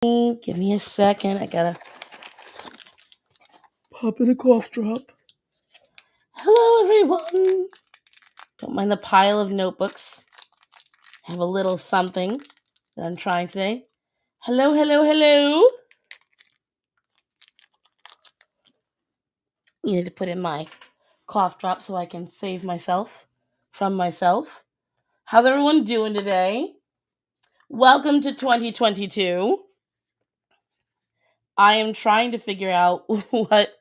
Give me a second. I gotta pop in a cough drop. Hello, everyone. Don't mind the pile of notebooks. I have a little something that I'm trying today. Hello, hello, hello. Needed to put in my cough drop so I can save myself from myself. How's everyone doing today? Welcome to 2022. I am trying to figure out what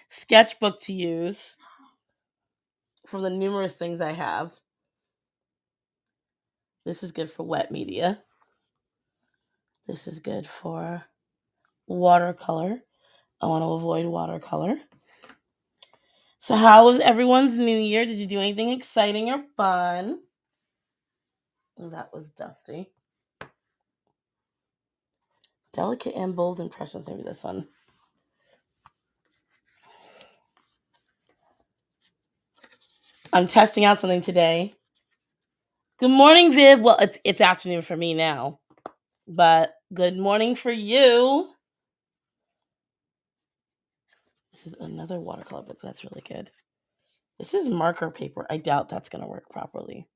sketchbook to use from the numerous things I have. This is good for wet media. This is good for watercolor. I want to avoid watercolor. So how was everyone's new year? Did you do anything exciting or fun? Oh, that was dusty. Delicate and bold impressions. Maybe this one. I'm testing out something today. Good morning, Viv. Well, it's afternoon for me now, but good morning for you. This is another watercolor book. That's really good. This is marker paper. I doubt that's going to work properly.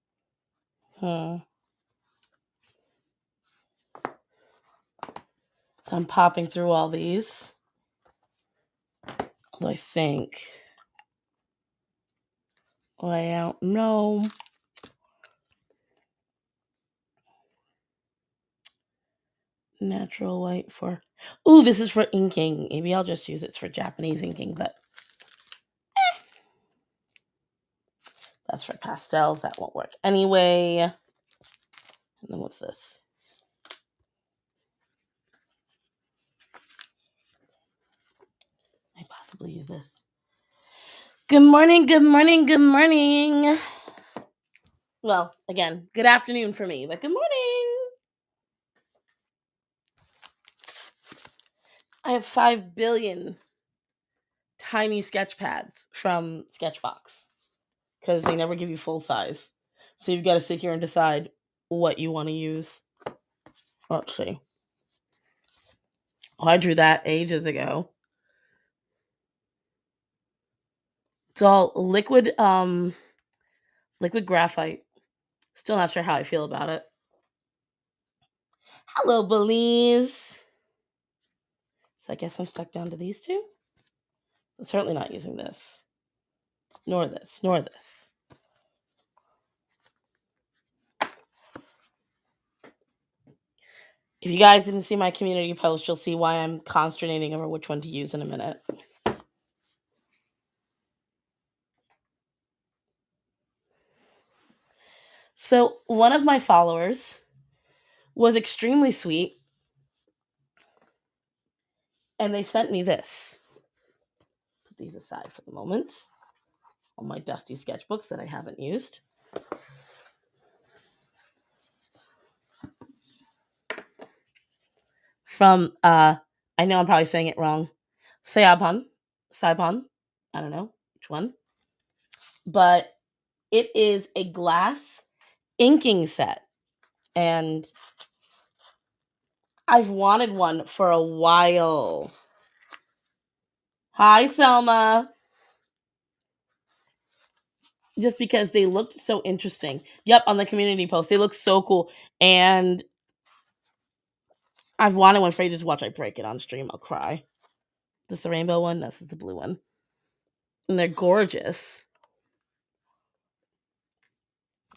So I'm popping through all these. Although I think... I don't know. Natural white for... Ooh, this is for inking. Maybe I'll just use it for Japanese inking, but... That's for pastels. That won't work anyway. And then what's this? I possibly use this. Good morning, good morning, good morning. Well, again, good afternoon for me, but good morning. I have 5 billion tiny sketch pads from Sketchbox because they never give you full size. So you've got to sit here and decide what you want to use. Let's see. Oh, I drew that ages ago. It's all liquid graphite. Still not sure how I feel about it. Hello, Belize. So I guess I'm stuck down to these two. I'm certainly not using this. Nor this, nor this. If you guys didn't see my community post, you'll see why I'm consternating over which one to use in a minute. So one of my followers was extremely sweet, and they sent me this. Put these aside for the moment. All my dusty sketchbooks that I haven't used. From, I know I'm probably saying it wrong, Saipon, I don't know which one. But it is a glass inking set. And I've wanted one for a while. Hi, Selma. Just because they looked so interesting. Yep, on the community post. They look so cool. And I've wanted one for ages. Watch, I break it on stream. I'll cry. This is the rainbow one. This is the blue one. And they're gorgeous.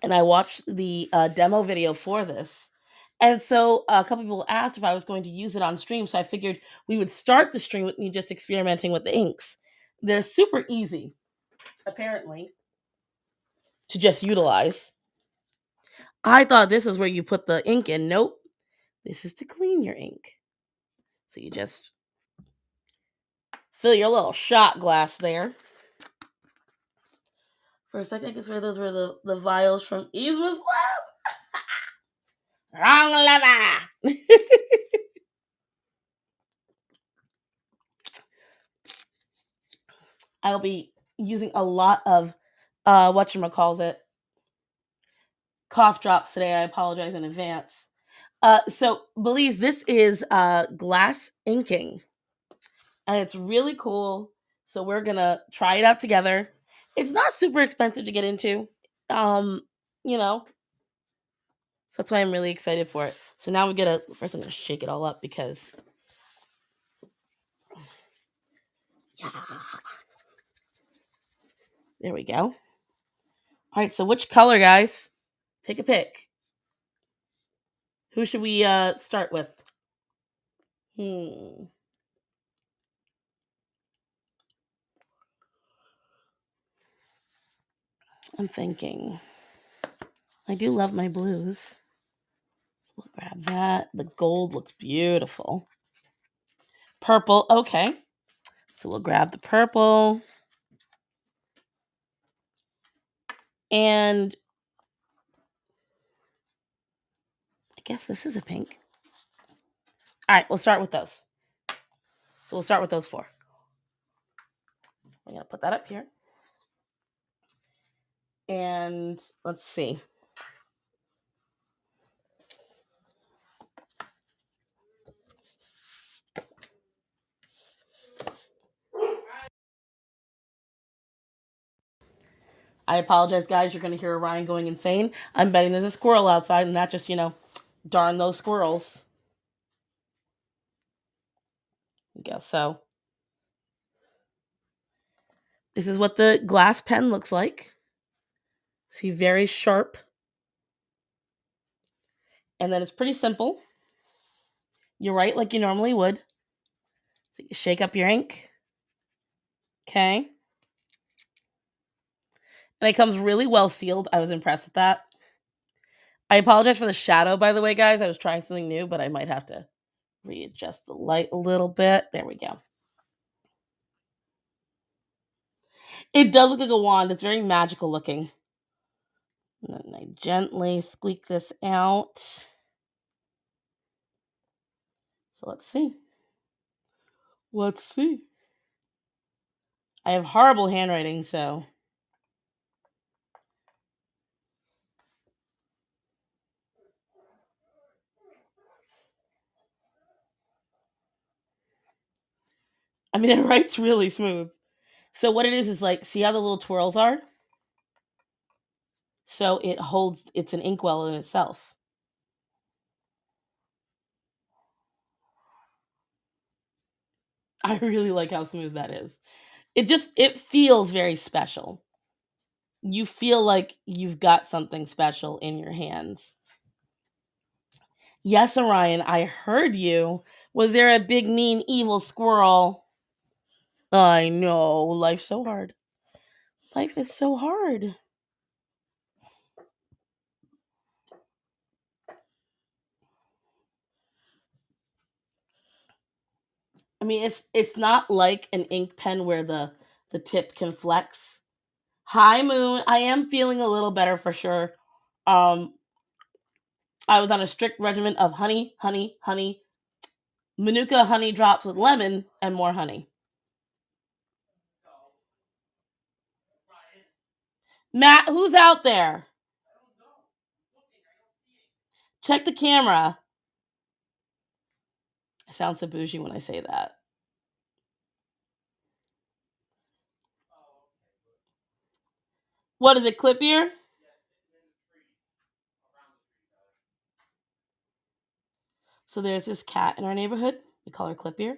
And I watched the demo video for this. And so a couple people asked if I was going to use it on stream. So I figured we would start the stream with me just experimenting with the inks. They're super easy, apparently, to just utilize. I thought this is where you put the ink in. Nope. This is to clean your ink. So you just fill your little shot glass there. For a second, I guess those were the vials from Yzma's lab. Wrong lever. I'll be using a lot of whatchamacallit cough drops today. I apologize in advance. So Belize, this is glass inking, and it's really cool. So we're gonna try it out together. It's not super expensive to get into, um, you know. So that's why I'm really excited for it. So now we gotta first. I'm gonna shake it all up because yeah. There we go. All right. So which color, guys? Take a pick. Who should we start with? I'm thinking. I do love my blues. So we'll grab that. The gold looks beautiful. Purple. Okay. So we'll grab the purple. And I guess this is a pink. All right, we'll start with those. So we'll start with those four. I'm going to put that up here. And let's see. I apologize, guys. You're going to hear Ryan going insane. I'm betting there's a squirrel outside, and that just, darn those squirrels. I guess so. This is what the glass pen looks like. See, very sharp. And then it's pretty simple. You write like you normally would. So you shake up your ink. Okay. And it comes really well sealed. I was impressed with that. I apologize for the shadow, by the way, guys. I was trying something new, but I might have to readjust the light a little bit. There we go. It does look like a wand. It's very magical looking. And then I gently squeak this out. So let's see. Let's see. I have horrible handwriting, so. I mean, it writes really smooth. So what it is like, see how the little twirls are? So it's an inkwell in itself. I really like how smooth that is. It feels very special. You feel like you've got something special in your hands. Yes, Orion, I heard you. Was there a big, mean, evil squirrel? I know. Life's so hard. Life is so hard. I mean, it's not like an ink pen where the tip can flex. Hi, Moon. I am feeling a little better for sure. Um, I was on a strict regimen of honey, honey, honey, Manuka honey drops with lemon, and more honey. Matt, who's out there? Check the camera. I sound so bougie when I say that. What is it, clip ear? So there's this cat in our neighborhood. We call her Clip Ear.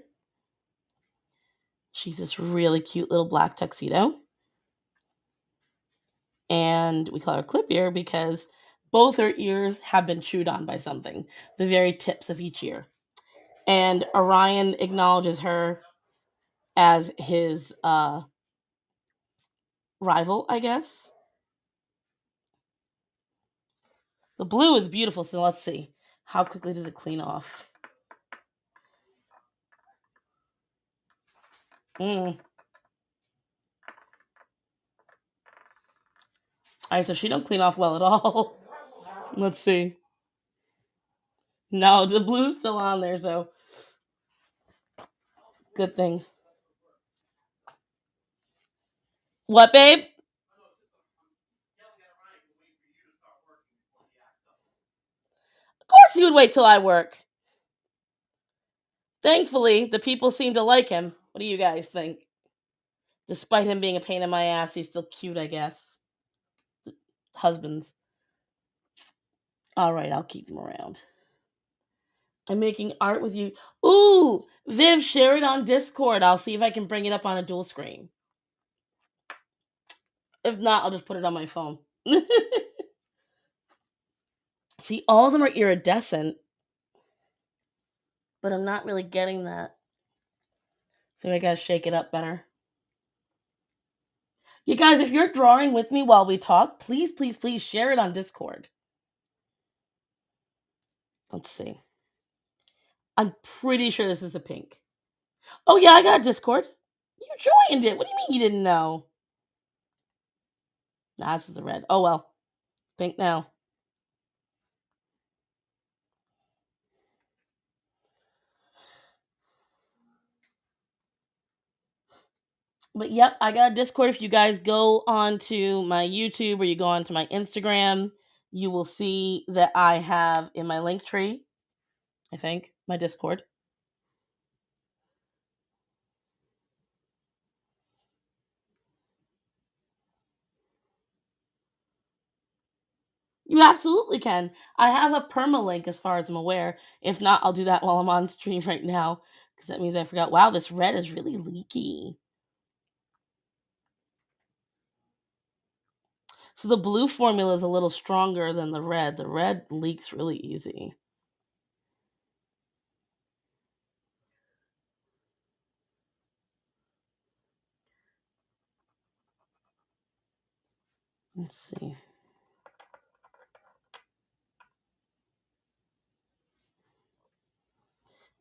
She's this really cute little black tuxedo. And we call her Clip Ear because both her ears have been chewed on by something, the very tips of each ear. And Orion acknowledges her as his rival, I guess. The blue is beautiful, so let's see. How quickly does it clean off? All right, so she don't clean off well at all. Let's see. No, the blue's still on there, so good thing. What, babe? Of course he would wait till I work. Thankfully, the people seem to like him. What do you guys think? Despite him being a pain in my ass, he's still cute, I guess. Husbands. All right, I'll keep him around. I'm making art with you. Ooh, Viv, share it on Discord. I'll see if I can bring it up on a dual screen. If not, I'll just put it on my phone. See, all of them are iridescent, but I'm not really getting that. So I gotta shake it up better. You guys, if you're drawing with me while we talk, please, please, please share it on Discord. Let's see. I'm pretty sure this is a pink. Oh yeah, I got a Discord. You joined it. What do you mean you didn't know? Nah, this is the red. Oh well. It's pink now. But yep, I got a Discord. If you guys go onto my YouTube or you go onto my Instagram, you will see that I have in my link tree, I think, my Discord. You absolutely can. I have a permalink as far as I'm aware. If not, I'll do that while I'm on stream right now. Because that means I forgot. Wow, this red is really leaky. So the blue formula is a little stronger than the red. The red leaks really easy. Let's see.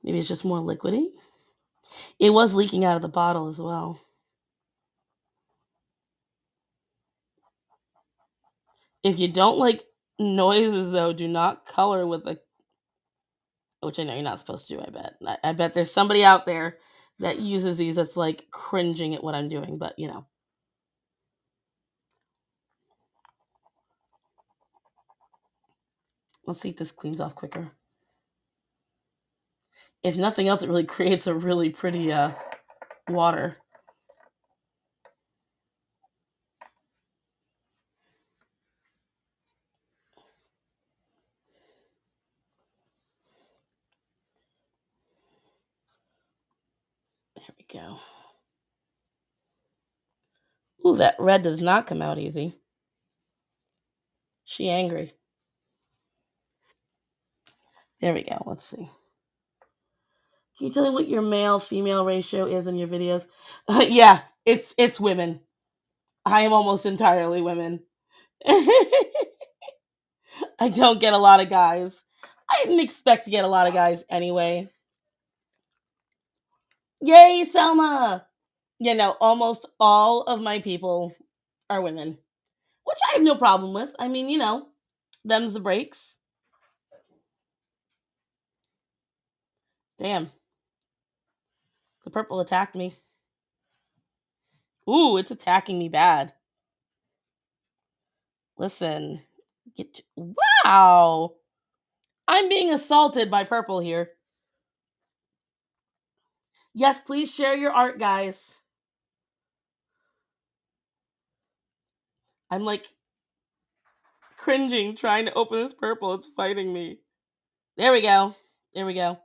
Maybe it's just more liquidy. It was leaking out of the bottle as well. If you don't like noises, though, do not color with a... Which I know you're not supposed to do, I bet. I bet there's somebody out there that uses these that's like cringing at what I'm doing, but you know. Let's see if this cleans off quicker. If nothing else, it really creates a really pretty water. There we go. Ooh, that red does not come out easy. She angry. There we go. Let's see. Can you tell me what your male-female ratio is in your videos? Yeah, it's women. I am almost entirely women. I don't get a lot of guys. I didn't expect to get a lot of guys anyway. Yay, Selma! You know, almost all of my people are women, which I have no problem with. I mean, you know, them's the breaks. Damn. The purple attacked me. Ooh, it's attacking me bad. Listen. Wow! I'm being assaulted by purple here. Yes, please share your art, guys. I'm like cringing trying to open this purple. It's fighting me. There we go. There we go.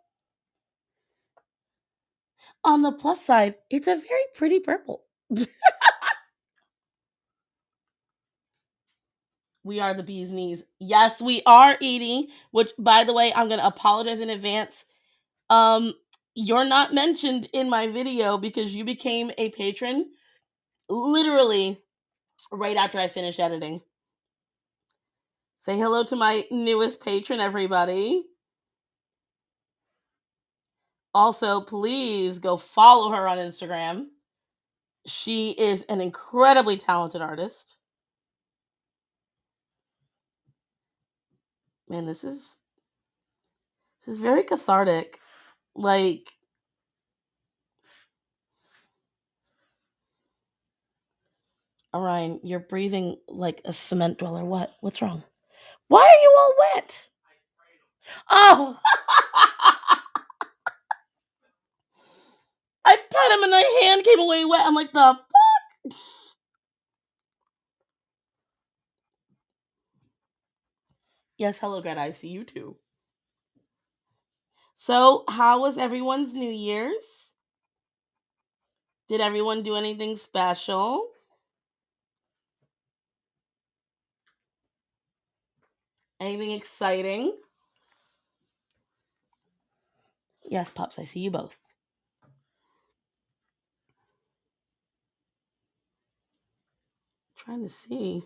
On the plus side, it's a very pretty purple. We are the bee's knees. Yes, we are eating, which, by the way, I'm going to apologize in advance. You're not mentioned in my video because you became a patron literally right after I finished editing. Say hello to my newest patron, everybody. Also, please go follow her on Instagram. She is an incredibly talented artist. Man, this is very cathartic. Like, Orion, you're breathing like a cement dweller. What? What's wrong? Why are you all wet? Oh! I pet him and the hand came away wet. I'm like, the fuck? Yes, hello, Greta. I see you too. So, how was everyone's New Year's? Did everyone do anything special? Anything exciting? Yes, pups, I see you both. Trying to see.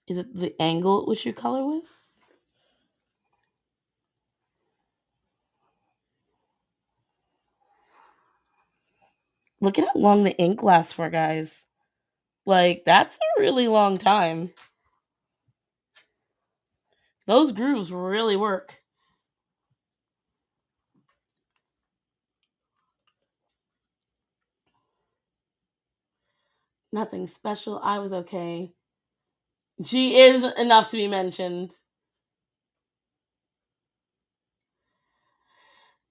Is it the angle at which you color with? Look at how long the ink lasts for, guys. Like, that's a really long time. Those grooves really work. Nothing special. I was okay. She is enough to be mentioned.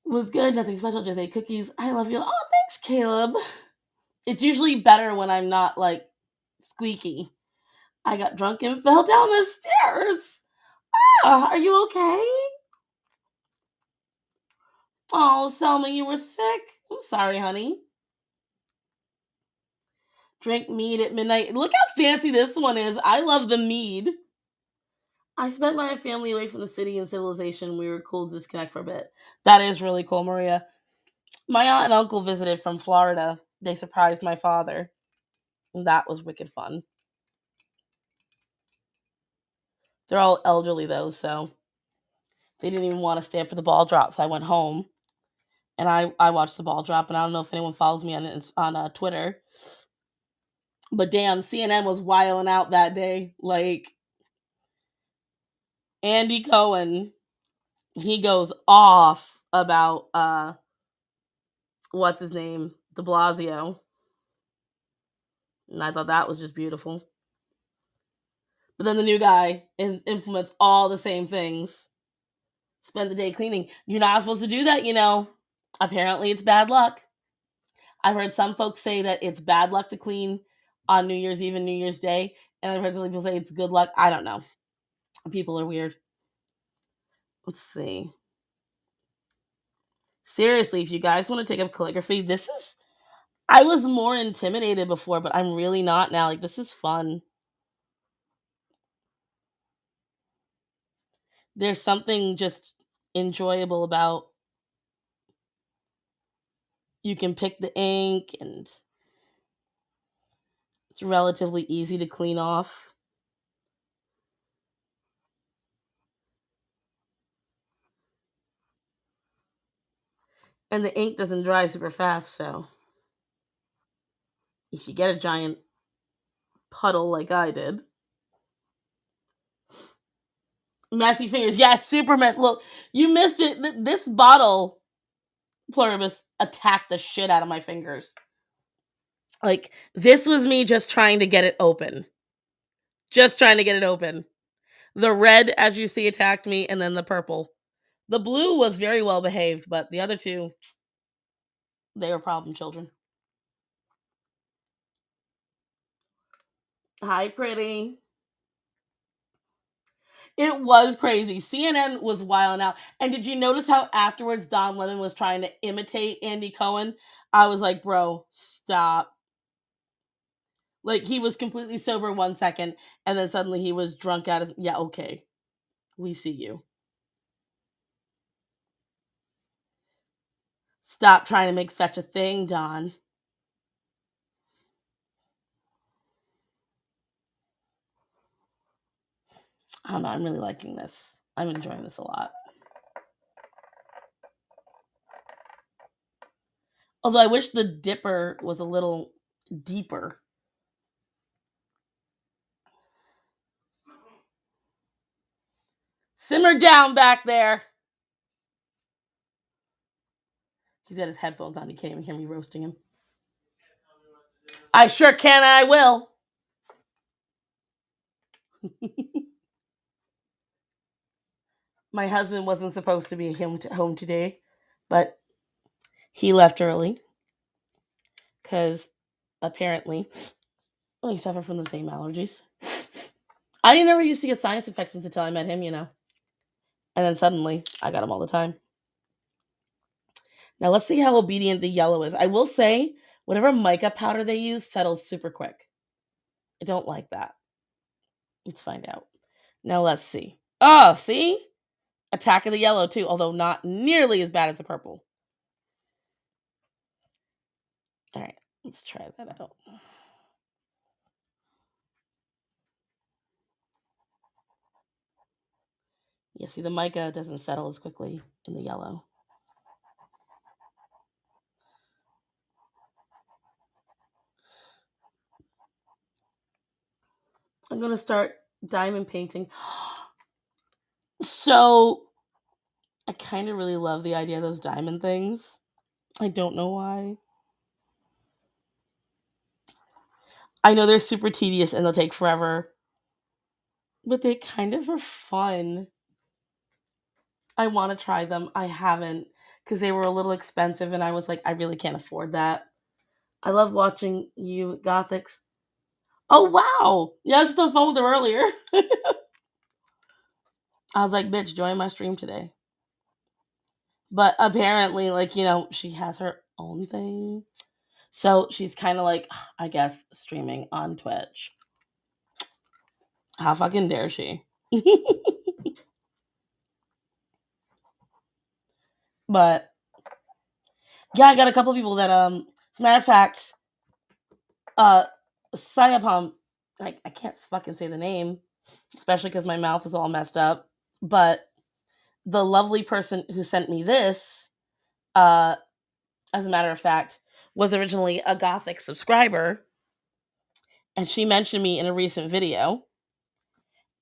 Was good. Nothing special. Just ate cookies. I love you. Oh, thanks, Caleb. It's usually better when I'm not like squeaky. I got drunk and fell down the stairs. Are you okay? Oh, Selma, you were sick. I'm sorry, honey. Drink mead at midnight. Look how fancy this one is. I love the mead. I spent my family away from the city and civilization. We were cool to disconnect for a bit. That is really cool, Maria. My aunt and uncle visited from Florida. They surprised my father. That was wicked fun. They're all elderly, though, so they didn't even want to stay up for the ball drop. So I went home and I watched the ball drop. And I don't know if anyone follows me on Twitter. But damn, CNN was wiling out that day. Like, Andy Cohen, he goes off about what's his name, De Blasio, and I thought that was just beautiful. But then the new guy implements all the same things. Spend the day cleaning. You're not supposed to do that, you know. Apparently, it's bad luck. I've heard some folks say that it's bad luck to clean on New Year's Eve and New Year's Day, and I've heard some people say it's good luck. I don't know. People are weird. Let's see. Seriously, if you guys want to take up calligraphy, this is. I was more intimidated before, but I'm really not now. Like, this is fun. There's something just enjoyable about you can pick the ink and it's relatively easy to clean off. And the ink doesn't dry super fast, so if you get a giant puddle like I did. Messy fingers. Yes, super messy. Look, you missed it. This bottle, Pluribus, attacked the shit out of my fingers. Like, this was me just trying to get it open. Just trying to get it open. The red, as you see, attacked me, and then the purple. The blue was very well behaved, but the other two, they were problem children. Hi, pretty. It was crazy. CNN was wilding out. And did you notice how afterwards Don Lemon was trying to imitate Andy Cohen? I was like, bro, stop. Like, he was completely sober 1 second, and then suddenly he was drunk out of. Yeah, okay. We see you. Stop trying to make fetch a thing, Don. I don't know. I'm really liking this. I'm enjoying this a lot. Although I wish the dipper was a little deeper. Simmer down back there. He's got his headphones on. He can't even hear me roasting him. I sure can and I will. My husband wasn't supposed to be home today, but he left early because apparently we suffer from the same allergies. I never used to get sinus infections until I met him, And then suddenly, I got them all the time. Now let's see how obedient the yellow is. I will say, whatever mica powder they use settles super quick. I don't like that. Let's find out. Now let's see. Oh, see? Attack of the yellow too, although not nearly as bad as the purple. All right, let's try that out. Yeah, see, the mica doesn't settle as quickly in the yellow. I'm going to start diamond painting. So, I kind of really love the idea of those diamond things. I don't know why. I know they're super tedious and they'll take forever, but they kind of are fun. I want to try them. I haven't because they were a little expensive and I was like, I really can't afford that. I love watching you Gothics. Oh, wow. Yeah, I was just on the phone with her earlier. I was like, bitch, join my stream today. But apparently, she has her own thing. So she's kind of like, I guess, streaming on Twitch. How fucking dare she? But yeah, I got a couple people that as a matter of fact, Sayapam, I can't fucking say the name, especially because my mouth is all messed up. But the lovely person who sent me this, as a matter of fact, was originally a Gothic subscriber, and she mentioned me in a recent video,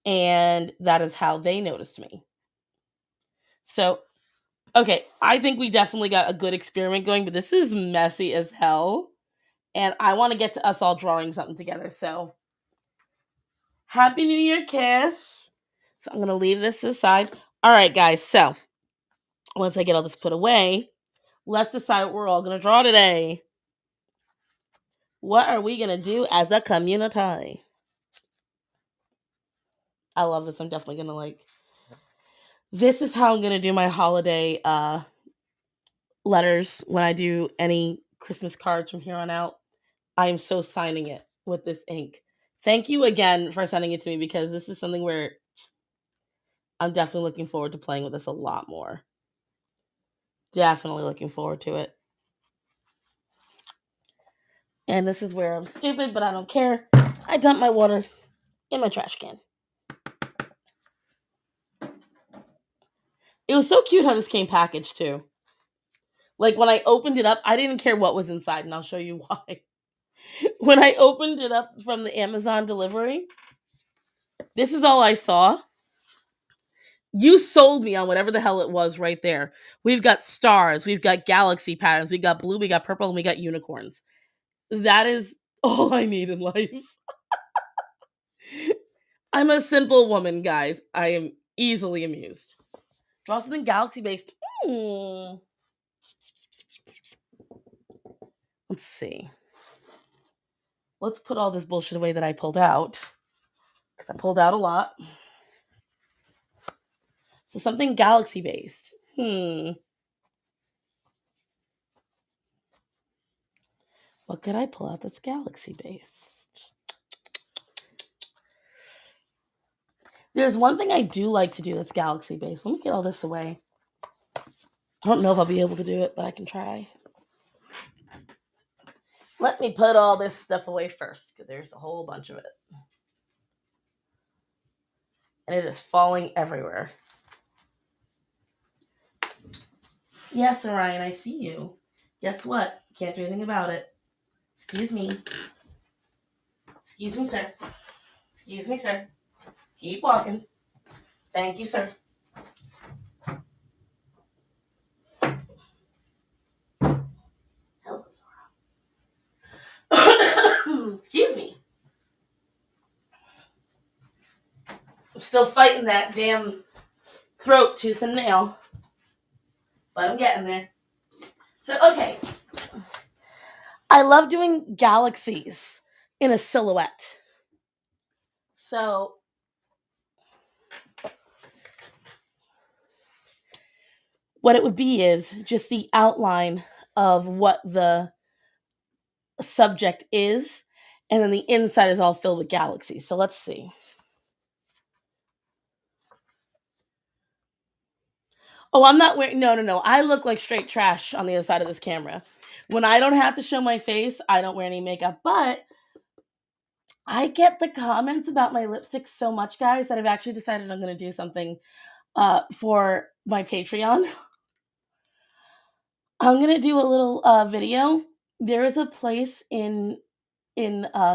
and that is how they noticed me. So, okay, I think we definitely got a good experiment going, but this is messy as hell, and I want to get to us all drawing something together. So, Happy New Year, Kiss. So I'm going to leave this aside. All right, guys. So once I get all this put away, let's decide what we're all going to draw today. What are we going to do as a community? I love this. I'm definitely going to this is how I'm going to do my holiday letters when I do any Christmas cards from here on out. I am so signing it with this ink. Thank you again for sending it to me because this is something where I'm definitely looking forward to playing with this a lot more. Definitely looking forward to it. And this is where I'm stupid, but I don't care. I dump my water in my trash can. It was so cute how this came packaged too. Like when I opened it up, I didn't care what was inside, and I'll show you why. When I opened it up from the Amazon delivery, this is all I saw. You sold me on whatever the hell it was right there. We've got stars, we've got galaxy patterns, we got blue, we got purple, and we got unicorns. That is all I need in life. I'm a simple woman, guys. I am easily amused. Draw something galaxy based. Let's see. Let's put all this bullshit away that I pulled out. Because I pulled out a lot. So something galaxy based. What could I pull out that's galaxy based? There's one thing I do like to do that's galaxy based. Let me get all this away. I don't know if I'll be able to do it, but I can try. Let me put all this stuff away first, because there's a whole bunch of it. And it is falling everywhere. Yes, Orion, I see you. Guess what? Can't do anything about it. Excuse me. Excuse me, sir. Excuse me, sir. Keep walking. Thank you, sir. Hello, Zora. Excuse me. I'm still fighting that damn throat, tooth, and nail. But I'm getting there. So, okay. I love doing galaxies in a silhouette. So, what it would be is just the outline of what the subject is, and then the inside is all filled with galaxies. So, let's see. Oh, I'm not wearing. No. I look like straight trash on the other side of this camera. When I don't have to show my face, I don't wear any makeup. But I get the comments about my lipstick so much, guys, that I've actually decided I'm going to do something for my Patreon. I'm going to do a little video. There is a place in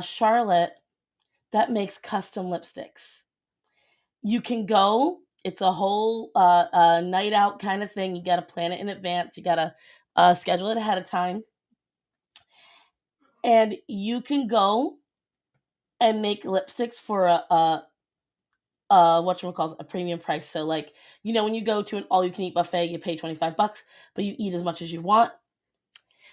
Charlotte that makes custom lipsticks. You can go. It's a whole night out kind of thing. You got to plan it in advance. You got to schedule it ahead of time. And you can go and make lipsticks for a whatchamacallit, a premium price. So, like, when you go to an all-you-can-eat buffet, you pay $25, but you eat as much as you want.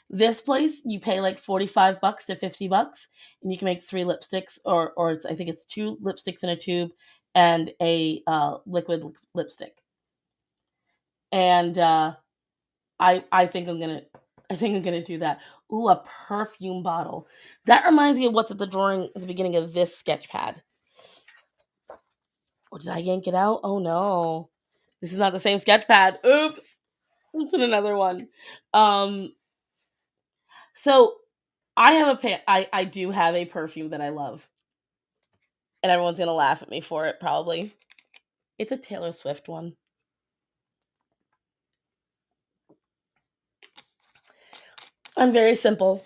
This place, you pay like $45 to $50, and you can make 3 lipsticks, or I think it's 2 lipsticks in a tube and a liquid lipstick. And I think I'm gonna do that. Ooh, a perfume bottle. That reminds me of what's at the drawing at the beginning of this sketch pad. Oh, did I yank it out? Oh no. This is not the same sketch pad. Oops. It's in another one. So I do have a perfume that I love. And everyone's gonna laugh at me for it, probably. It's a Taylor Swift one. I'm very simple.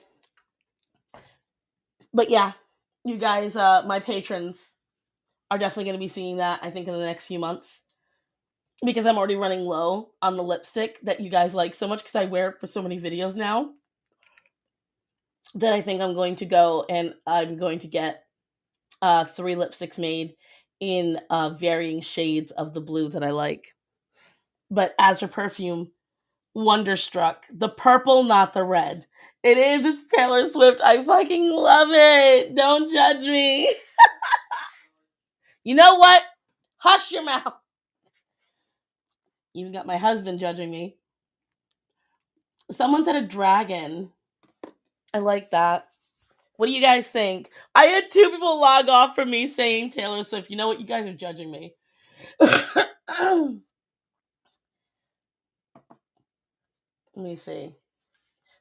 But yeah, you guys, my patrons are definitely gonna be seeing that, I think, in the next few months. Because I'm already running low on the lipstick that you guys like so much, because I wear it for so many videos now, that I think I'm going to go and I'm going to get 3 lipsticks made in varying shades of the blue that I like. But as for perfume, Wonderstruck. The purple, not the red. It is. It's Taylor Swift. I fucking love it. Don't judge me. You know what? Hush your mouth. Even got my husband judging me. Someone said a dragon. I like that. What do you guys think? I had 2 people log off from me saying Taylor Swift. You know what? You guys are judging me. Let me see.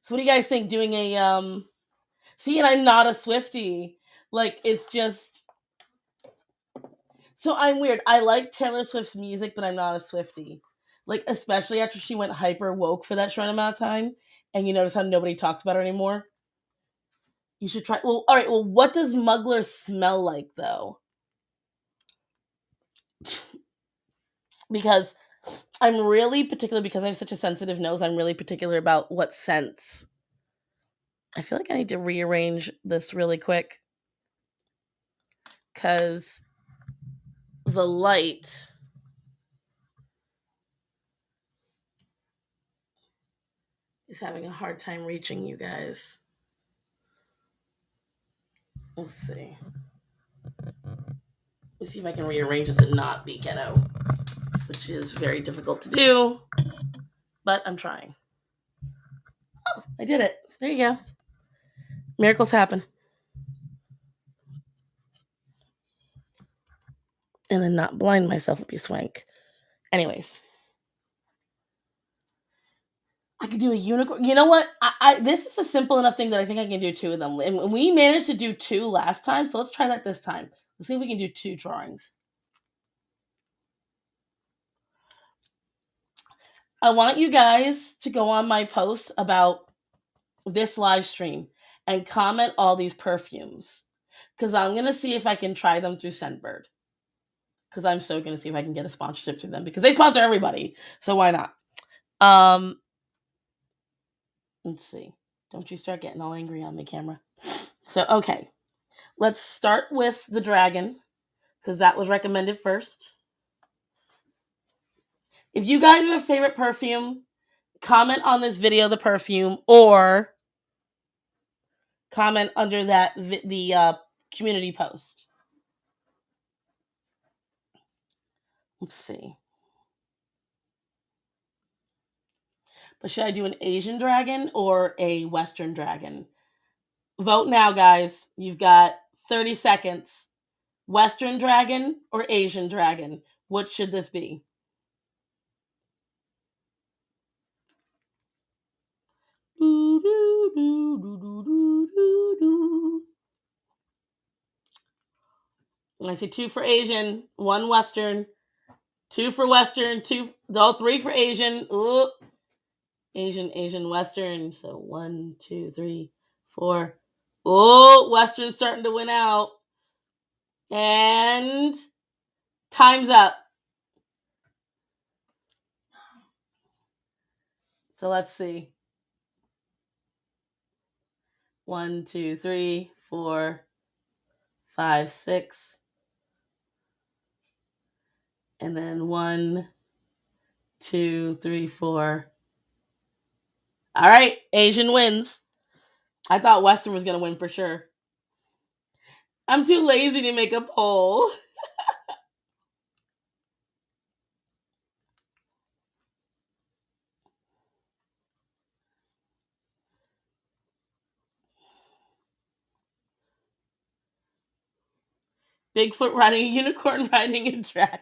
So what do you guys think? Doing a see, and I'm not a Swiftie. Like, it's just, so I'm weird. I like Taylor Swift's music, but I'm not a Swiftie. Like, especially after she went hyper woke for that short amount of time, and you notice how nobody talks about her anymore. You should try. Well, all right. Well, what does Muggler smell like, though? Because I'm really particular, because I have such a sensitive nose. I'm really particular about what scents. I feel like I need to rearrange this really quick, because the light is having a hard time reaching you guys. Let's see. Let's see if I can rearrange this and not be ghetto, which is very difficult to do, but I'm trying. Oh, I did it. There you go. Miracles happen. And then not blind myself would be swank. Anyways. I could do a unicorn. You know what? This is a simple enough thing that I think I can do 2 of them. And we managed to do 2 last time, so let's try that this time. Let's see if we can do 2 drawings. I want you guys to go on my post about this live stream and comment all these perfumes, because I'm going to see if I can try them through Scentbird. Because I'm so going to see if I can get a sponsorship through them, because they sponsor everybody. So why not? Let's see. Don't you start getting all angry on me, camera. So, okay. Let's start with the dragon, because that was recommended first. If you guys have a favorite perfume, comment on this video the perfume, or comment under the community post. Let's see. But should I do an Asian dragon or a Western dragon? Vote now, guys. You've got 30 seconds. Western dragon or Asian dragon? What should this be? I say 2 for Asian, 1 Western, 2 for Western, 3 for Asian. Ooh. Asian, Western. So 1, 2, 3, 4. Oh, Western's starting to win out. And time's up. So let's see. 1, 2, 3, 4, 5, 6. And then 1, 2, 3, 4. All right, Asian wins. I thought Western was going to win for sure. I'm too lazy to make a poll. Bigfoot riding a unicorn riding a dragon.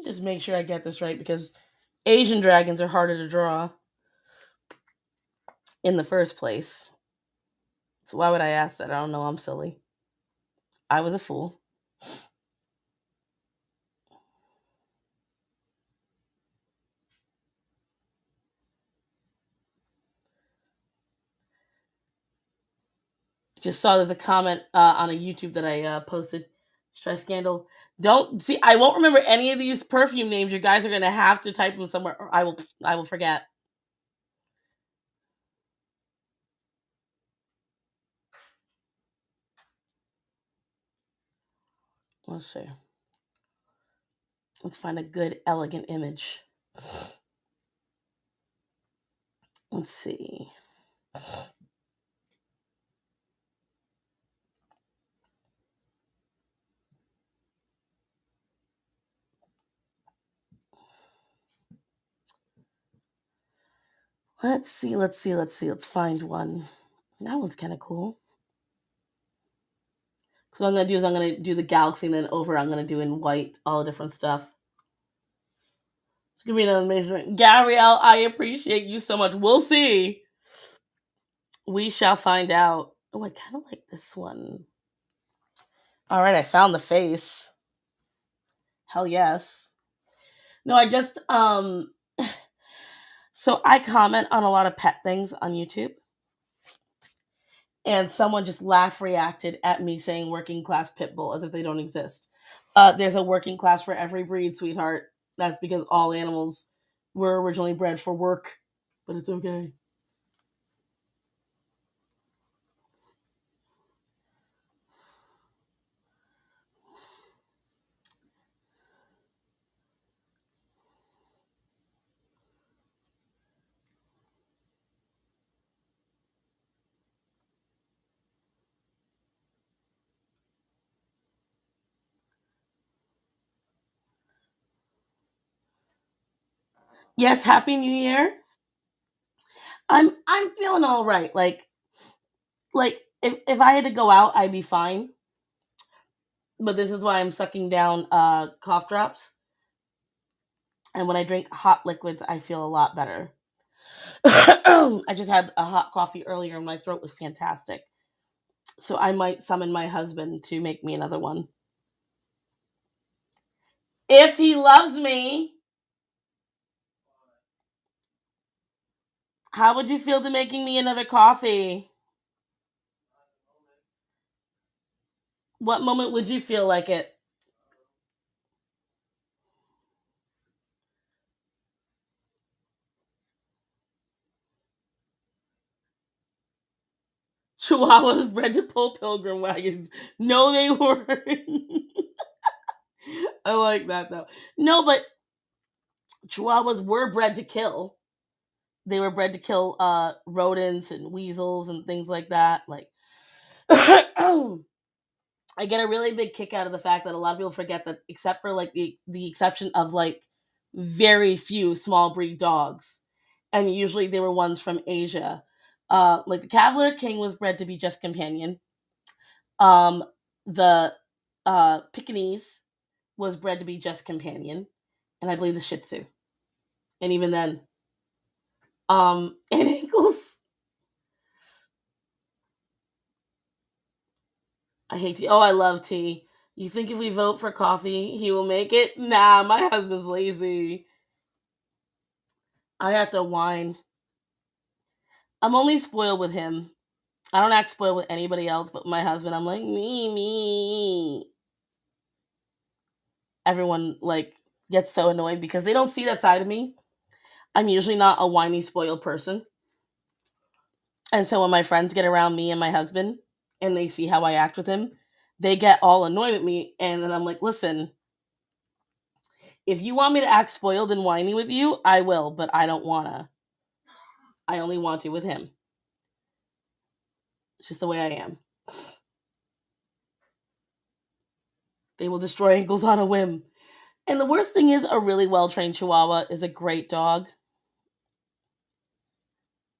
Just make sure I get this right, because Asian dragons are harder to draw in the first place. So why would I ask that? I don't know. I'm silly. I was a fool. Just saw there's a comment on a YouTube that I posted. Try scandal. Don't see. I won't remember any of these perfume names. You guys are gonna have to type them somewhere, or I will forget. Let's see. Let's find a good, elegant image. Let's see. Let's see. Let's find one. That one's kind of cool. So what I'm gonna do the Galaxy, and then over I'm gonna do in white, all the different stuff. It's gonna be an amazing. Gabrielle, I appreciate you so much. We'll see. We shall find out. Oh, I kind of like this one. All right, I found the face. Hell yes. No, I just so I comment on a lot of pet things on YouTube, and someone just laugh reacted at me saying working class pit bull as if they don't exist. There's a working class for every breed, sweetheart. That's because all animals were originally bred for work, but it's okay. Yes, happy new year. I'm feeling all right. Like if I had to go out, I'd be fine. But this is why I'm sucking down cough drops. And when I drink hot liquids, I feel a lot better. I just had a hot coffee earlier and my throat was fantastic. So I might summon my husband to make me another one. If he loves me. How would you feel to making me another coffee? What moment would you feel like it? Chihuahuas bred to pull pilgrim wagons. No, they weren't. I like that though. No, but Chihuahuas were bred to kill. They were bred to kill rodents and weasels and things like that. Like, I get a really big kick out of the fact that a lot of people forget that, except for like the exception of like very few small breed dogs, and usually they were ones from Asia. Like the Cavalier King was bred to be just companion. Um, the Pekingese was bred to be just companion, and I believe the Shih Tzu. And even then, and ankles. I hate tea. Oh, I love tea. You think if we vote for coffee, he will make it? Nah, my husband's lazy. I have to whine. I'm only spoiled with him. I don't act spoiled with anybody else, but my husband, I'm like, me. Everyone, like, gets so annoyed because they don't see that side of me. I'm usually not a whiny, spoiled person. And so when my friends get around me and my husband and they see how I act with him, they get all annoyed at me. And then I'm like, listen, if you want me to act spoiled and whiny with you, I will, but I don't wanna. I only want to with him. It's just the way I am. They will destroy ankles on a whim. And the worst thing is, a really well trained Chihuahua is a great dog.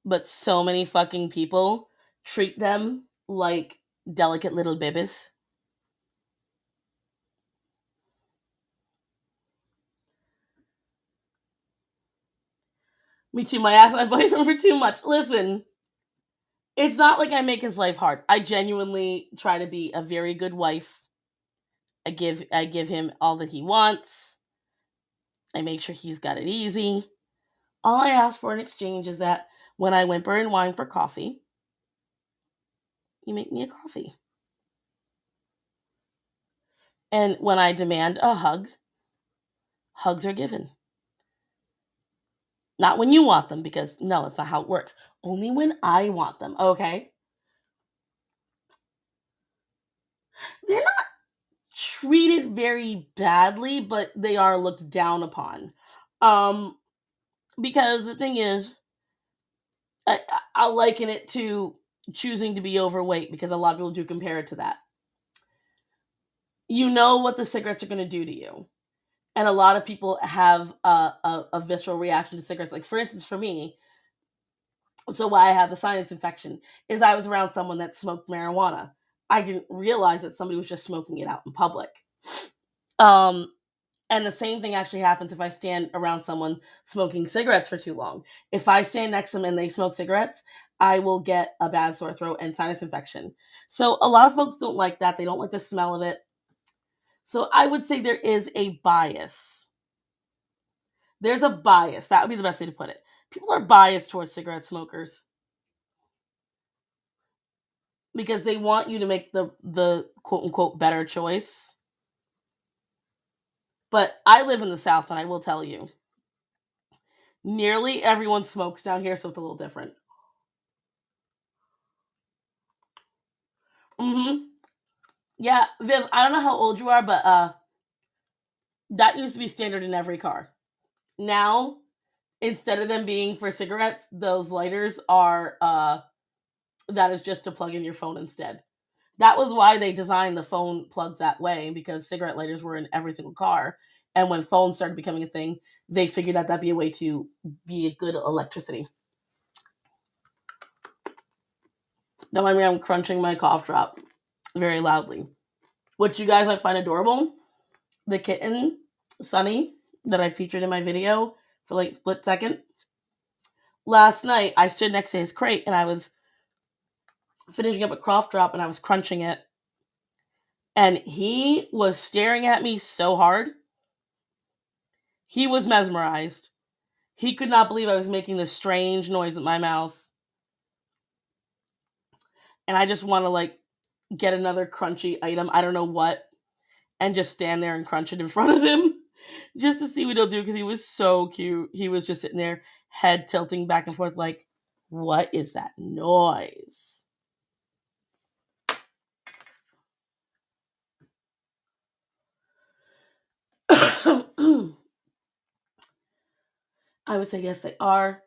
But so many fucking people treat them like delicate little babies. Me too, my ass, I bite him for too much. Listen, it's not like I make his life hard. I genuinely try to be a very good wife. I give him all that he wants. I make sure he's got it easy. All I ask for in exchange is that when I whimper and whine for coffee, you make me a coffee. And when I demand a hug, hugs are given. Not when you want them, because no, that's not how it works. Only when I want them, okay? They're not treated very badly, but they are looked down upon. Um, because the thing is, I'll liken it to choosing to be overweight, because a lot of people do compare it to that. You know what the cigarettes are going to do to you. And a lot of people have a visceral reaction to cigarettes. Like, for instance, for me, so why I have the sinus infection is I was around someone that smoked marijuana. I didn't realize that somebody was just smoking it out in public. Um, and the same thing actually happens if I stand around someone smoking cigarettes for too long. If I stand next to them and they smoke cigarettes, I will get a bad sore throat and sinus infection. So a lot of folks don't like that. They don't like the smell of it. So I would say there is a bias. There's a bias. That would be the best way to put it. People are biased towards cigarette smokers because they want you to make the quote unquote better choice. But I live in the South, and I will tell you, nearly everyone smokes down here, so it's a little different. Mm-hmm. Yeah, Viv, I don't know how old you are, but that used to be standard in every car. Now, instead of them being for cigarettes, those lighters are that is just to plug in your phone instead. That was why they designed the phone plugs that way, because cigarette lighters were in every single car. And when phones started becoming a thing, they figured out that'd be a way to be a good electricity. Now I'm crunching my cough drop very loudly. What you guys might find adorable, the kitten, Sunny, that I featured in my video for like a split second. Last night, I stood next to his crate and I was finishing up a cough drop and I was crunching it. And he was staring at me so hard. He was mesmerized. He could not believe I was making this strange noise with my mouth. And I just want to like get another crunchy item, I don't know what, and just stand there and crunch it in front of him just to see what he'll do, because he was so cute. He was just sitting there, head tilting back and forth like, what is that noise? I would say yes, they are.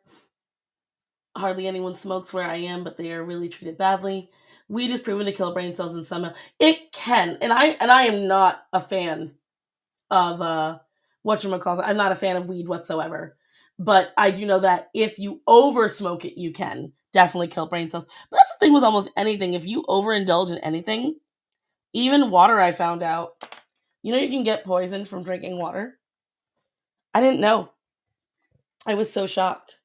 Hardly anyone smokes where I am, but they are really treated badly. Weed is proven to kill brain cells in some. It can, and I am not a fan of whatchamacallit. I'm not a fan of weed whatsoever. But I do know that if you over smoke it, you can definitely kill brain cells. But that's the thing with almost anything. If you overindulge in anything, even water, I found out. You know you can get poisoned from drinking water? I didn't know. I was so shocked.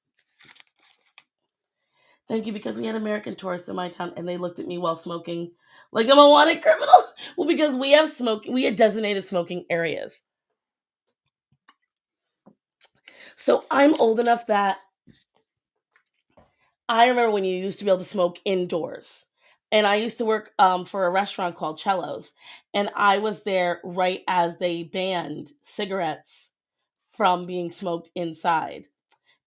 Thank you, because we had American tourists in my town and they looked at me while smoking like I'm a wanted criminal. Well, because we had designated smoking areas. So I'm old enough that I remember when you used to be able to smoke indoors. And I used to work for a restaurant called Cello's. And I was there right as they banned cigarettes from being smoked inside.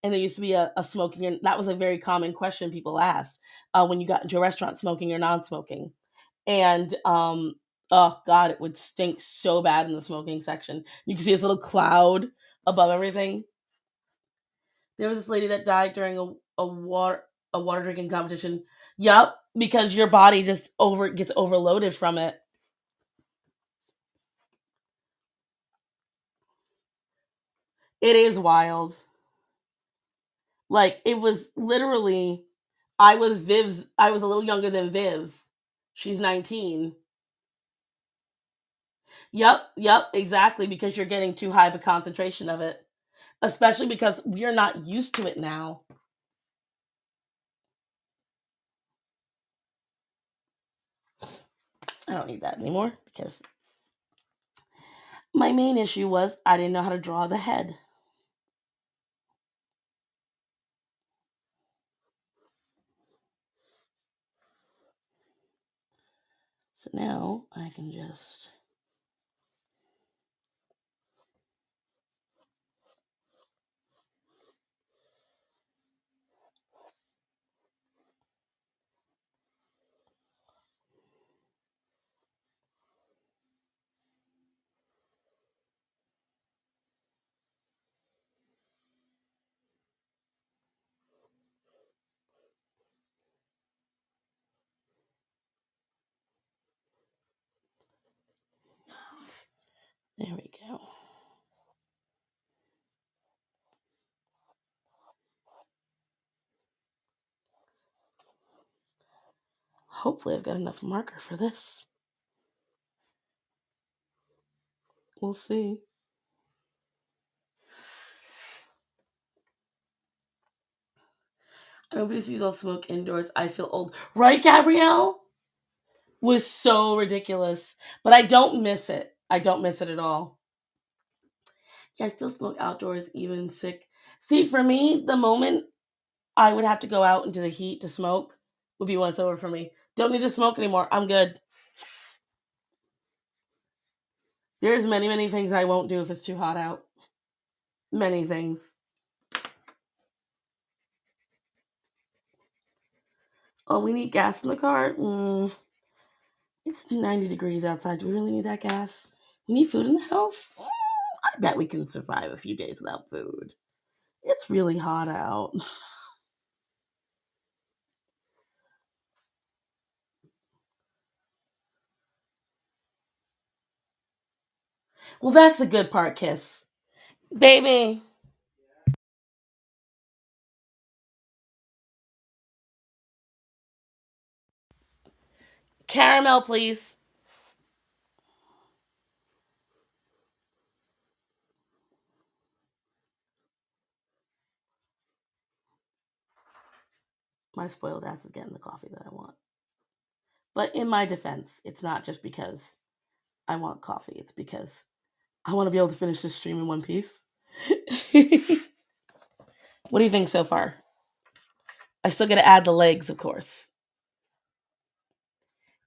And there used to be a smoking, and that was a very common question people asked when you got into a restaurant, smoking or non-smoking. And oh god, it would stink so bad in the smoking section. You can see this little cloud above everything. There was this lady that died during a water drinking competition. Yup, because your body just gets overloaded from it. It is wild. Like it was literally, I was a little younger than Viv. She's 19. Yep, exactly, because you're getting too high of a concentration of it. Especially because we're not used to it now. I don't need that anymore because my main issue was I didn't know how to draw the head. So now I can just. There we go. Hopefully, I've got enough marker for this. We'll see. Nobody's used all smoke indoors. I feel old. Right, Gabrielle? Was so ridiculous. But I don't miss it. I don't miss it at all. Yeah, I still smoke outdoors, even sick. See, for me, the moment I would have to go out into the heat to smoke would be when it's over for me. Don't need to smoke anymore. I'm good. There's many, many things I won't do if it's too hot out. Many things. Oh, we need gas in the car? It's 90 degrees outside. Do we really need that gas? We need food in the house? I bet we can survive a few days without food. It's really hot out. Well, that's the good part, Kiss. Baby. Caramel, please. My spoiled ass is getting the coffee that I want. But in my defense, it's not just because I want coffee. It's because I want to be able to finish this stream in one piece. What do you think so far? I still got to add the legs, of course.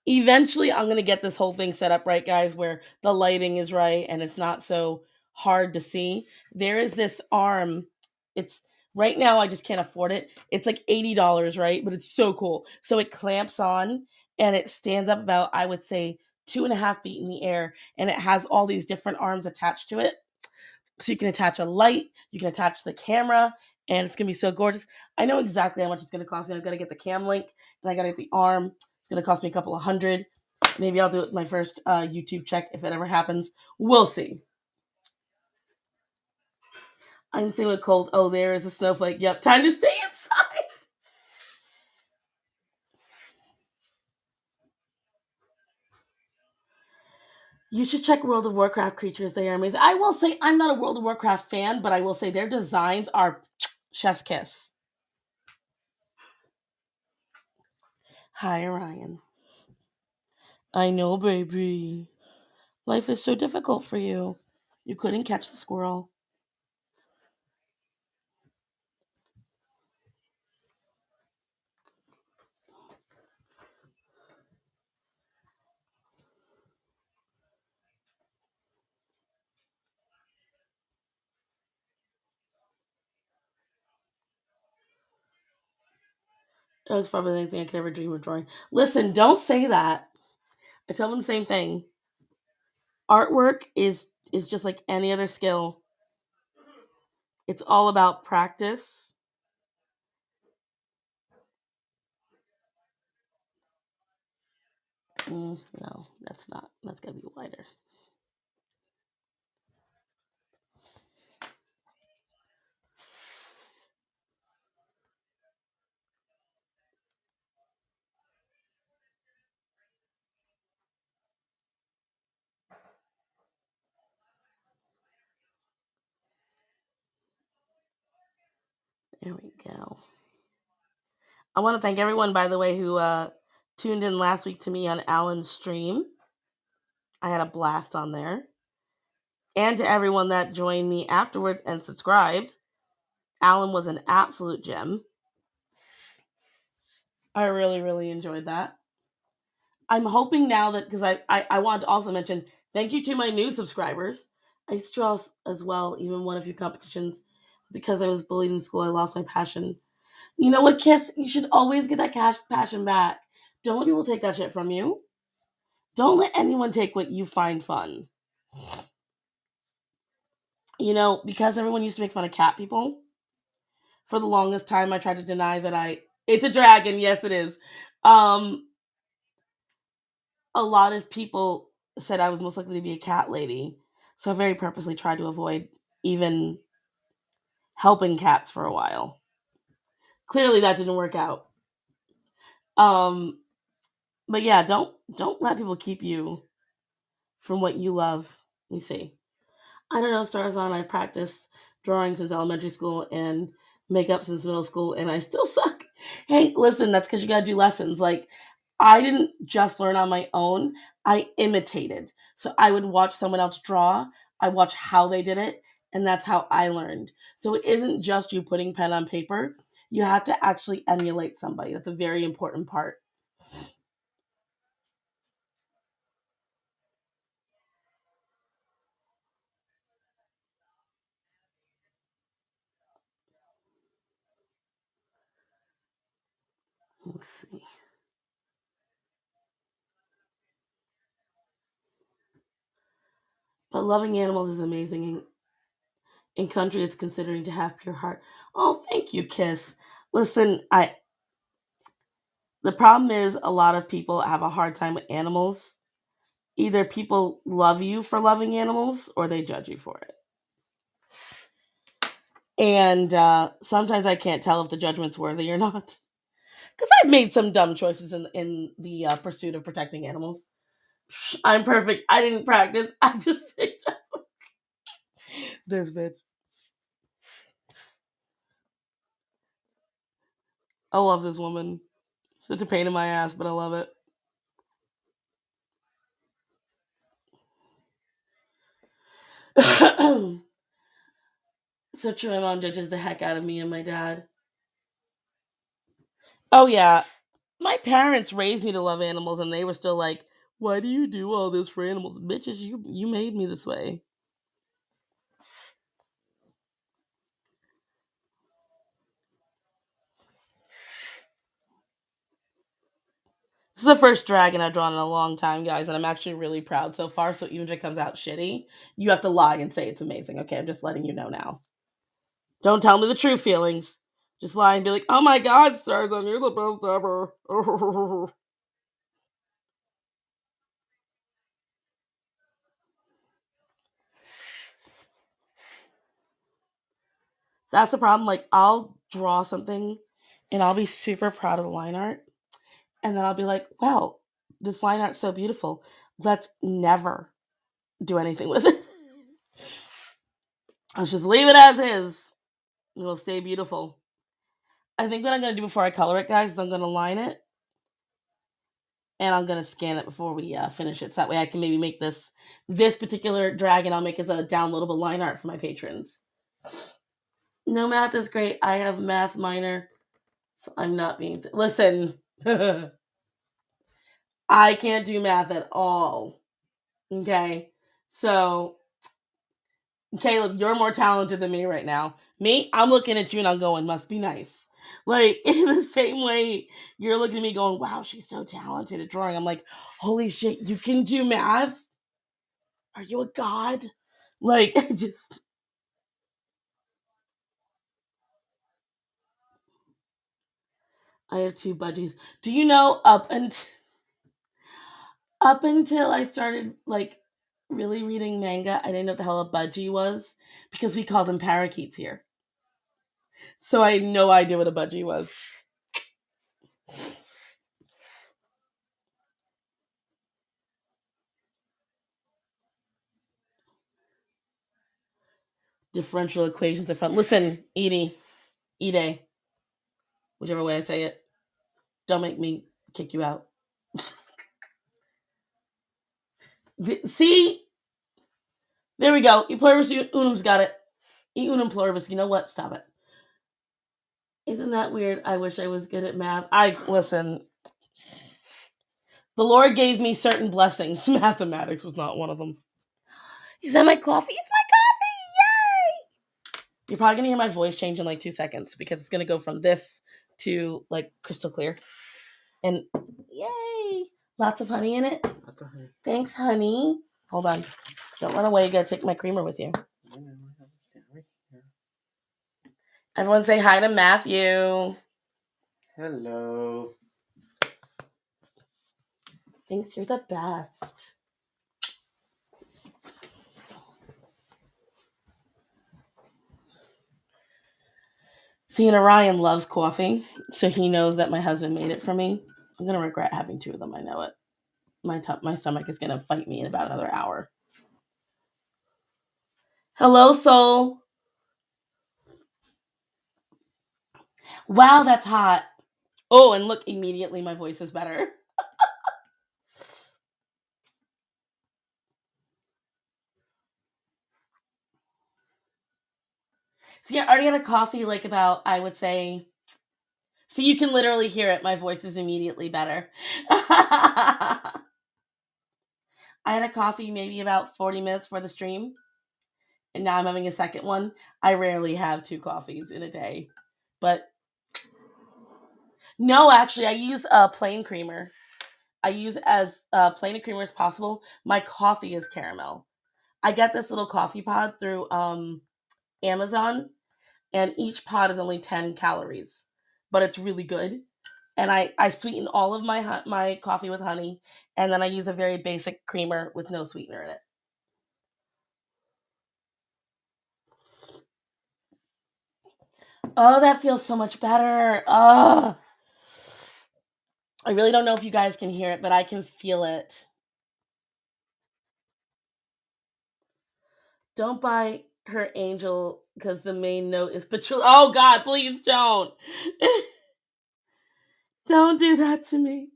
Eventually, I'm going to get this whole thing set up right, guys, where the lighting is right and it's not so hard to see. There is this arm. It's right now, I just can't afford it. It's like $80, right? But it's so cool. So it clamps on and it stands up about, I would say, 2.5 feet in the air. And it has all these different arms attached to it. So you can attach a light, you can attach the camera, and it's gonna be so gorgeous. I know exactly how much it's gonna cost me. I've got to get the cam link and I gotta get the arm. It's gonna cost me a couple of hundred. Maybe I'll do it my first YouTube check if it ever happens. We'll see. I'm seeing with cold. Oh, there is a snowflake. Yep, time to stay inside. You should check World of Warcraft creatures. They are amazing. I will say I'm not a World of Warcraft fan, but I will say their designs are chef's kiss. Hi, Ryan. I know, baby. Life is so difficult for you. You couldn't catch the squirrel. That was probably the only thing I could ever dream of drawing. Listen, don't say that. I tell them the same thing. Artwork is just like any other skill. It's all about practice. No, that's not. That's gotta be wider. There we go. I want to thank everyone, by the way, who tuned in last week to me on Alan's stream. I had a blast on there. And to everyone that joined me afterwards and subscribed. Alan was an absolute gem. I really, really enjoyed that. I'm hoping now that, because I wanted to also mention thank you to my new subscribers. I used to draw as well, even won a few competitions. Because I was bullied in school, I lost my passion. You know what, Kiss? You should always get that passion back. Don't let people take that shit from you. Don't let anyone take what you find fun. Because everyone used to make fun of cat people, for the longest time I tried to deny that it's a dragon, yes it is. A lot of people said I was most likely to be a cat lady. So I very purposely tried to avoid even helping cats for a while. Clearly that didn't work out. Um but yeah, don't let people keep you from what you love. Let me see. I don't know, Starzon. I've practiced drawing since elementary school and makeup since middle school, and I still suck. Hey, listen, that's because you got to do lessons. Like, I didn't just learn on my own, I imitated. So I would watch someone else draw, I watch how they did it, and that's how I learned. So it isn't just you putting pen on paper, you have to actually emulate somebody. That's a very important part. Let's see. But loving animals is amazing. In country it's considering to have pure heart. Oh, thank you, Kiss. Listen, I the problem is a lot of people have a hard time with animals. Either people love you for loving animals or they judge you for it. And sometimes I can't tell if the judgment's worthy or not. Because I've made some dumb choices in the pursuit of protecting animals. I'm perfect. I didn't practice. I just picked up this bitch. I love this woman. Such a pain in my ass, but I love it. So true. My mom judges the heck out of me and my dad. Oh yeah, my parents raised me to love animals, and they were still like, "Why do you do all this for animals, bitches? You made me this way." This is the first dragon I've drawn in a long time, guys, and I'm actually really proud so far. So even if it comes out shitty, you have to lie and say it's amazing. Okay, I'm just letting you know now. Don't tell me the true feelings. Just lie and be like, "Oh my God, Starzan, you're the best ever." That's the problem. Like, I'll draw something, and I'll be super proud of the line art, and then I'll be like, "Well, this line art's so beautiful. Let's never do anything with it. Let's just leave it as is. It will stay beautiful." I think what I'm gonna do before I color it, guys, is I'm gonna line it and I'm gonna scan it before we finish it. So that way I can maybe make this particular dragon I'll make as a downloadable line art for my patrons. No, math is great. I have math minor, so I'm not being. Listen, I can't do math at all. Okay, so Caleb, you're more talented than me right now. Me, I'm looking at you and I'm going, must be nice. Like, in the same way, you're looking at me going, wow, she's so talented at drawing. I'm like, holy shit, you can do math? Are you a god? Like, just. I have two budgies. Do you know up until I started, like, really reading manga, I didn't know what the hell a budgie was because we call them parakeets here. So I had no idea what a budgie was. Differential equations are fun. Listen, Edie, Ide, whichever way I say it. Don't make me kick you out. See? There we go. E pluribus unum's got it. E unum pluribus. You know what? Stop it. Isn't that weird? I wish I was good at math. Listen. The Lord gave me certain blessings. Mathematics was not one of them. Is that my coffee? It's my coffee! Yay! You're probably gonna hear my voice change in like 2 seconds because it's gonna go from this to like crystal clear. And yay! Lots of honey in it. Lots of honey. Thanks, honey. Hold on. Don't run away. You gotta take my creamer with you. Everyone say hi to Matthew. Hello. Thanks, you're the best. See, and Orion loves coffee, so he knows that my husband made it for me. I'm gonna regret having two of them. I know it. My stomach is gonna fight me in about another hour. Hello, soul. Wow, that's hot. Oh, and look, immediately my voice is better. See, I already had a coffee like about, I would say, so you can literally hear it. My voice is immediately better. I had a coffee maybe about 40 minutes for the stream, and now I'm having a second one. I rarely have two coffees in a day, but no, actually, I use a plain creamer. I use as plain a creamer as possible. My coffee is caramel. I get this little coffee pod through Amazon, and each pod is only 10 calories, but it's really good. And I sweeten all of my coffee with honey, and then I use a very basic creamer with no sweetener in it. Oh, that feels so much better. Oh, I really don't know if you guys can hear it, but I can feel it. Don't buy her Angel because the main note is patchouli. Oh God, please don't. Don't do that to me.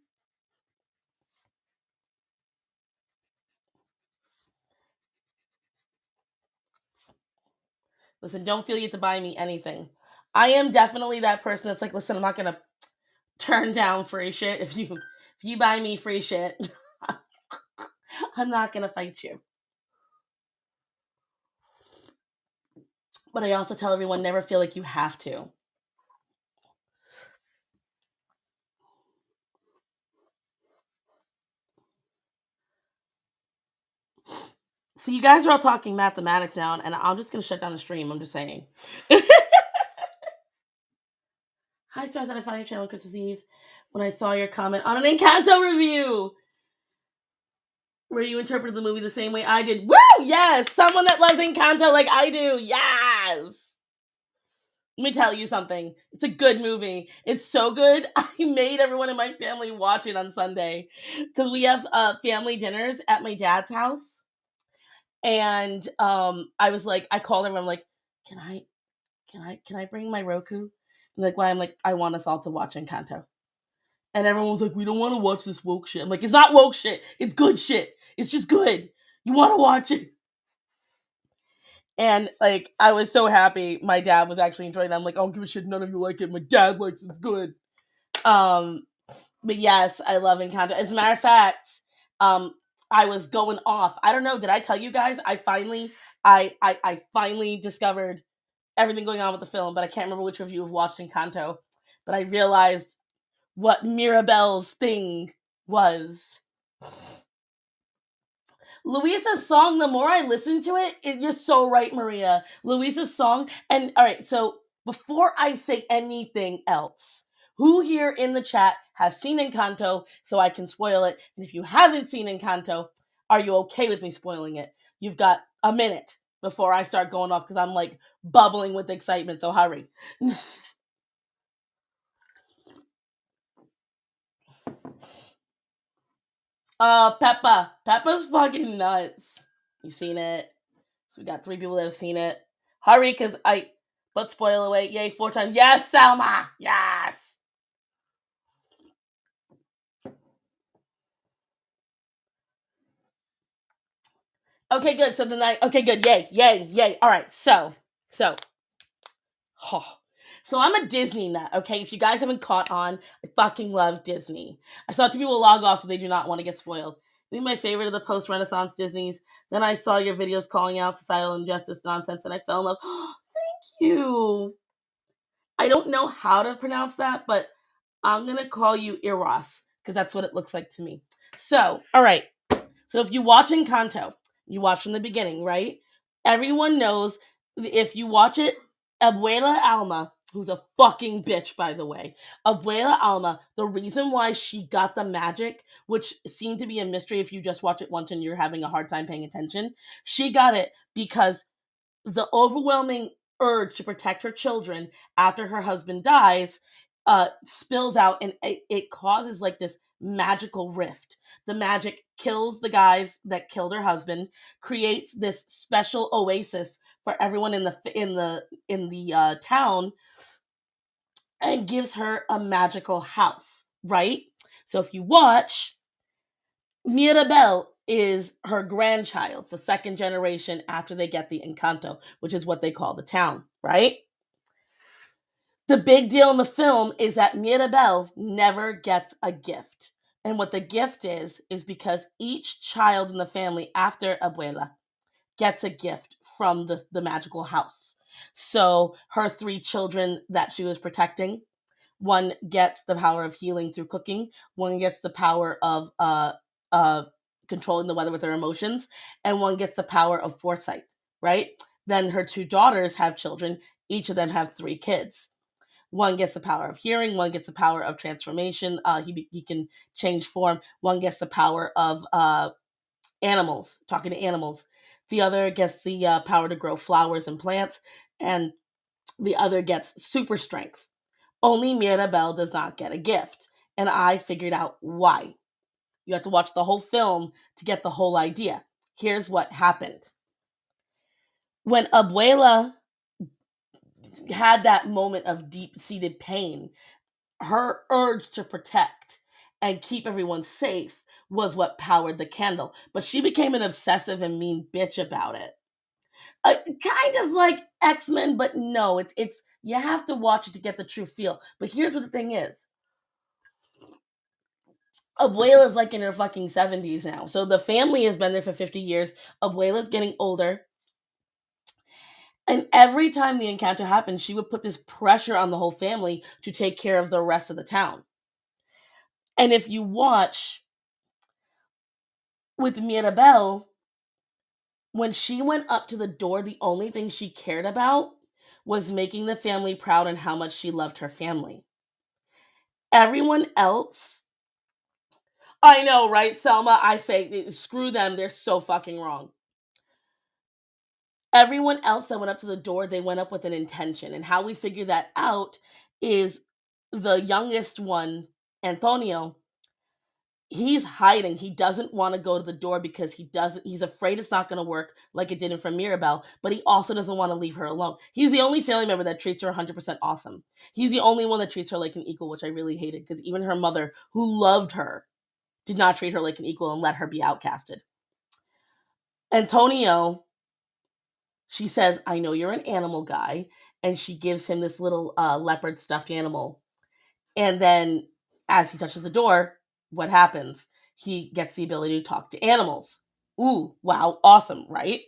Listen, don't feel you have to buy me anything. I am definitely that person that's like, listen, I'm not gonna turn down free shit if you buy me free shit. I'm not gonna fight you. But I also tell everyone never feel like you have to. So you guys are all talking mathematics now, and I'm just gonna shut down the stream. I'm just saying. Hi, stars! I found your channel Christmas Eve when I saw your comment on an Encanto review where you interpreted the movie the same way I did. Woo! Yes, someone that loves Encanto like I do. Yes. Let me tell you something. It's a good movie. It's so good. I made everyone in my family watch it on Sunday because we have family dinners at my dad's house. And I was like, I called everyone. I'm like, can I bring my Roku? And like, why? I'm like, I want us all to watch Encanto. And everyone was like, we don't want to watch this woke shit. I'm like, it's not woke shit. It's good shit. It's just good. You want to watch it. And like, I was so happy my dad was actually enjoying it. I'm like, I don't give a shit. None of you like it. My dad likes it. It's good. But yes, I love Encanto. As a matter of fact, I was going off. I don't know. Did I tell you guys? I finally discovered everything going on with the film, but I can't remember which of you have watched Encanto. But I realized what Mirabelle's thing was. Luisa's song, the more I listen to it, you're so right, Maria. Luisa's song, and all right, so before I say anything else, who here in the chat has seen Encanto so I can spoil it? And if you haven't seen Encanto, are you okay with me spoiling it? You've got a minute before I start going off because I'm like bubbling with excitement, so hurry. Peppa's fucking nuts. You seen it? So we got 3 people that have seen it. Hurry, because but spoil away. Yay, 4 times. Yes, Selma! Yes! Okay, good. So okay, good. Yay. All right, so. So I'm a Disney nut, okay? If you guys haven't caught on, I fucking love Disney. I saw 2 people log off so they do not want to get spoiled. Maybe my favorite of the post-Renaissance Disneys. Then I saw your videos calling out societal injustice nonsense and I fell in love. Thank you. I don't know how to pronounce that, but I'm going to call you Eros because that's what it looks like to me. So, all right. So if you watch Encanto, you watch from the beginning, right? Everyone knows if you watch it, Abuela Alma, who's a fucking bitch, by the way, Abuela Alma, the reason why she got the magic, which seemed to be a mystery if you just watch it once and you're having a hard time paying attention, she got it because the overwhelming urge to protect her children after her husband dies spills out and it causes like this magical rift. The magic kills the guys that killed her husband, creates this special oasis for everyone in the town, and gives her a magical house, right? So if you watch, Mirabelle is her grandchild, the 2nd generation after they get the Encanto, which is what they call the town, right? The big deal in the film is that Mirabelle never gets a gift. And what the gift is because each child in the family after Abuela gets a gift from the magical house. So her 3 children that she was protecting, one gets the power of healing through cooking, one gets the power of controlling the weather with their emotions, and one gets the power of foresight, right? Then her 2 daughters have children, each of them have 3 kids. One gets the power of hearing, one gets the power of transformation. He can change form. One gets the power of animals, talking to animals. The other gets the power to grow flowers and plants, and the other gets super strength. Only Mirabelle does not get a gift, and I figured out why. You have to watch the whole film to get the whole idea. Here's what happened. When Abuela had that moment of deep-seated pain, her urge to protect and keep everyone safe was what powered the candle. But she became an obsessive and mean bitch about it. Kind of like X-Men, but no, it's you have to watch it to get the true feel. But here's what the thing is. Abuela's like in her fucking 70s now. So the family has been there for 50 years. Abuela's getting older. And every time the encounter happened, she would put this pressure on the whole family to take care of the rest of the town. And if you watch with Mirabelle, When she went up to the door, the only thing she cared about was making the family proud and how much she loved her family. Everyone else, I know, right, Selma? I say, screw them. They're so fucking wrong. Everyone else that went up to the door, they went up with an intention. And how we figure that out is the youngest one, Antonio, he's hiding. He doesn't want to go to the door because he's afraid it's not going to work like it didn't for Mirabelle, but he also doesn't want to leave her alone. He's the only family member that treats her 100% awesome. He's the only one that treats her like an equal, which I really hated because even her mother, who loved her, did not treat her like an equal and let her be outcasted. Antonio, she says, I know you're an animal guy. And she gives him this little leopard stuffed animal. And then as he touches the door, what happens? He gets the ability to talk to animals. Ooh, wow, awesome, right?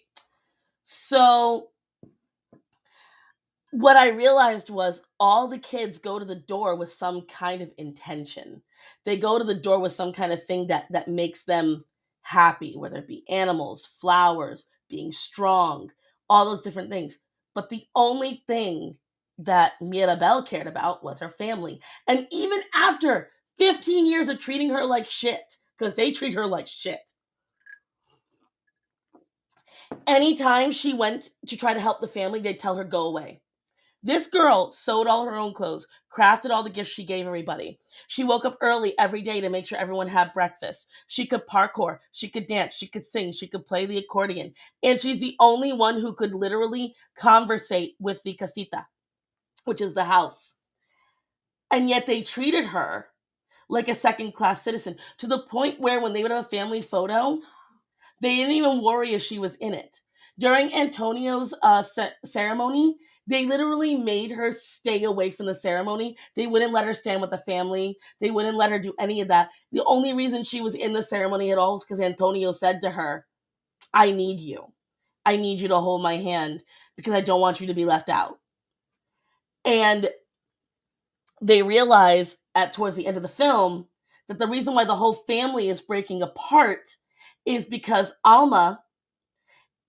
So what I realized was all the kids go to the door with some kind of intention. They go to the door with some kind of thing that makes them happy, whether it be animals, flowers, being strong, all those different things. But the only thing that Mirabelle cared about was her family. And even after 15 years of treating her like shit, because they treat her like shit, anytime she went to try to help the family, they'd tell her, go away. This girl sewed all her own clothes, crafted all the gifts she gave everybody. She woke up early every day to make sure everyone had breakfast. She could parkour, she could dance, she could sing, she could play the accordion. And she's the only one who could literally conversate with the casita, which is the house. And yet they treated her like a second class citizen to the point where when they would have a family photo, they didn't even worry if she was in it. During Antonio's ceremony, they literally made her stay away from the ceremony. They wouldn't let her stand with the family. They wouldn't let her do any of that. The only reason she was in the ceremony at all is because Antonio said to her, I need you. I need you to hold my hand because I don't want you to be left out. And they realize towards the end of the film that the reason why the whole family is breaking apart is because Alma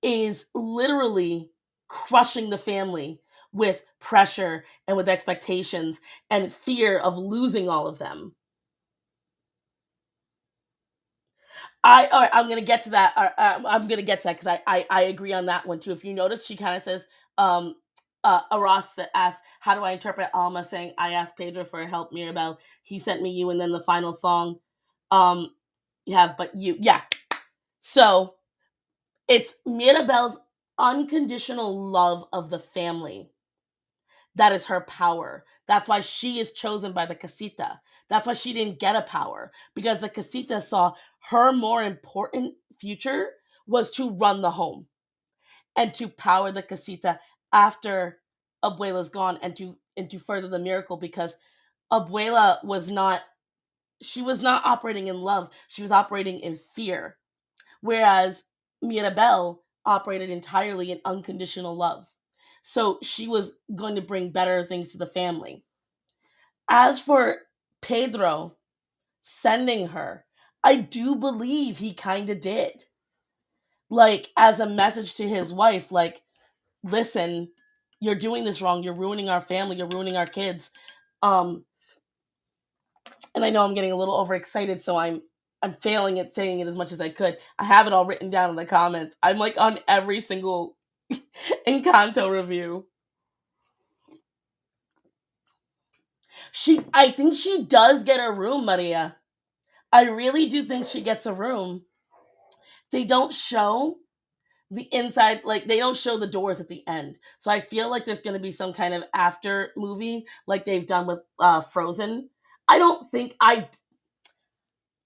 is literally crushing the family with pressure and with expectations and fear of losing all of them. All right, I'm gonna get to that. I'm gonna get to that because I agree on that one too. If you notice, she kind of says, Aras asks, "How do I interpret Alma saying I asked Pedro for help, Mirabelle? He sent me you, and then the final song, um, but you, yeah." So it's Mirabelle's unconditional love of the family. That is her power. That's why she is chosen by the casita. That's why she didn't get a power because the casita saw her more important future was to run the home and to power the casita after Abuela's gone and to further the miracle because Abuela was not operating in love. She was operating in fear. Whereas Mirabelle operated entirely in unconditional love. So she was going to bring better things to the family. As for Pedro sending her, I do believe he kind of did. Like, as a message to his wife, like, listen, you're doing this wrong. You're ruining our family. You're ruining our kids. Um, and I know I'm getting a little overexcited, so I'm failing at saying it as much as I could. I have it all written down in the comments. I'm like on every single Encanto review. I think she does get a room, Maria. I really do think she gets a room. They don't show the inside, like they don't show the doors at the end. So I feel like there's going to be some kind of after movie, like they've done with Frozen. I don't think I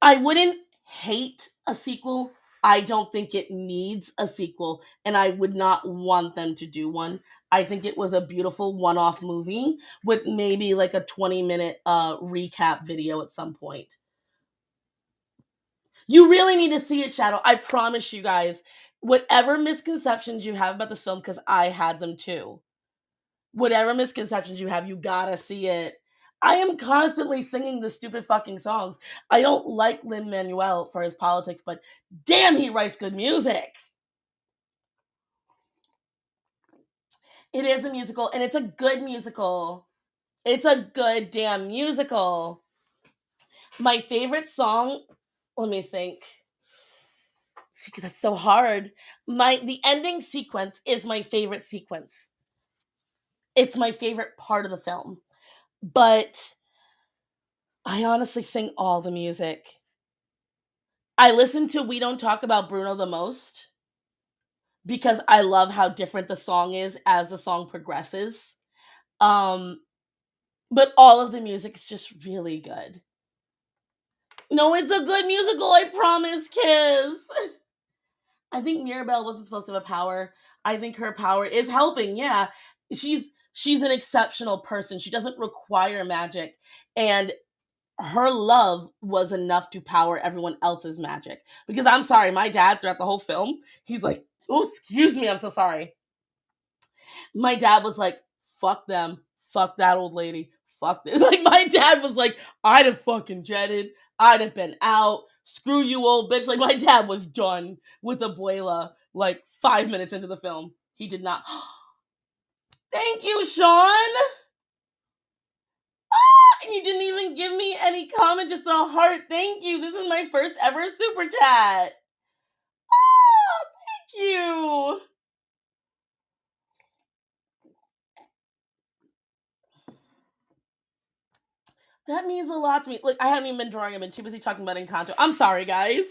wouldn't hate a sequel. I don't think it needs a sequel, and I would not want them to do one. I think it was a beautiful one-off movie with maybe like a 20-minute recap video at some point. You really need to see it, Shadow. I promise you guys. Whatever misconceptions you have about this film, because I had them too. Whatever misconceptions you have, you gotta see it. I am constantly singing the stupid fucking songs. I don't like Lin Manuel for his politics, but damn, he writes good music. It is a musical, and it's a good musical. It's a good damn musical. My favorite song, let me think. See, because that's so hard. The ending sequence is my favorite sequence. It's my favorite part of the film. But I honestly sing all the music. I listen to We Don't Talk About Bruno the most because I love how different the song is as the song progresses. Um, but all of the music is just really good. No, it's a good musical, I promise, Kiss. I think Mirabelle wasn't supposed to have a power. I think her power is helping. Yeah, she's an exceptional person. She doesn't require magic, and her love was enough to power everyone else's magic. Because I'm sorry, my dad throughout the whole film, he's like, "Oh, excuse me, I'm so sorry." My dad was like, "Fuck them, fuck that old lady, fuck this." Like my dad was like, "I'd have fucking jetted, I'd have been out. Screw you, old bitch." Like my dad was done with Abuela like 5 minutes into the film. He did not. Thank you, Sean. And you didn't even give me any comment, just a heart. Thank you. This is my first ever super chat. Oh, thank you. That means a lot to me. Like, I haven't even been drawing. I've been too busy talking about Encanto. I'm sorry, guys.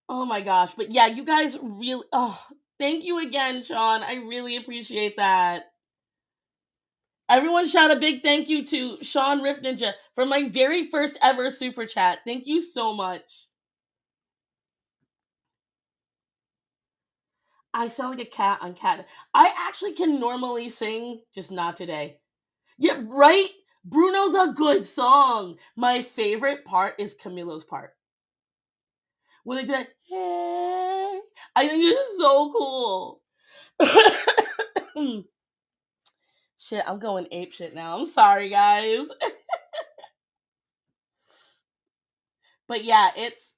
Oh my gosh. But yeah, you guys really. Oh, thank you again, Sean. I really appreciate that. Everyone shout a big thank you to Sean Riff Ninja for my very first ever super chat. Thank you so much. I sound like a cat on cat. I actually can normally sing, just not today. Yeah, right? Bruno's a good song. My favorite part is Camilo's part. When they did, hey, I think it's so cool. Shit, I'm going ape shit now. I'm sorry, guys. But yeah, it's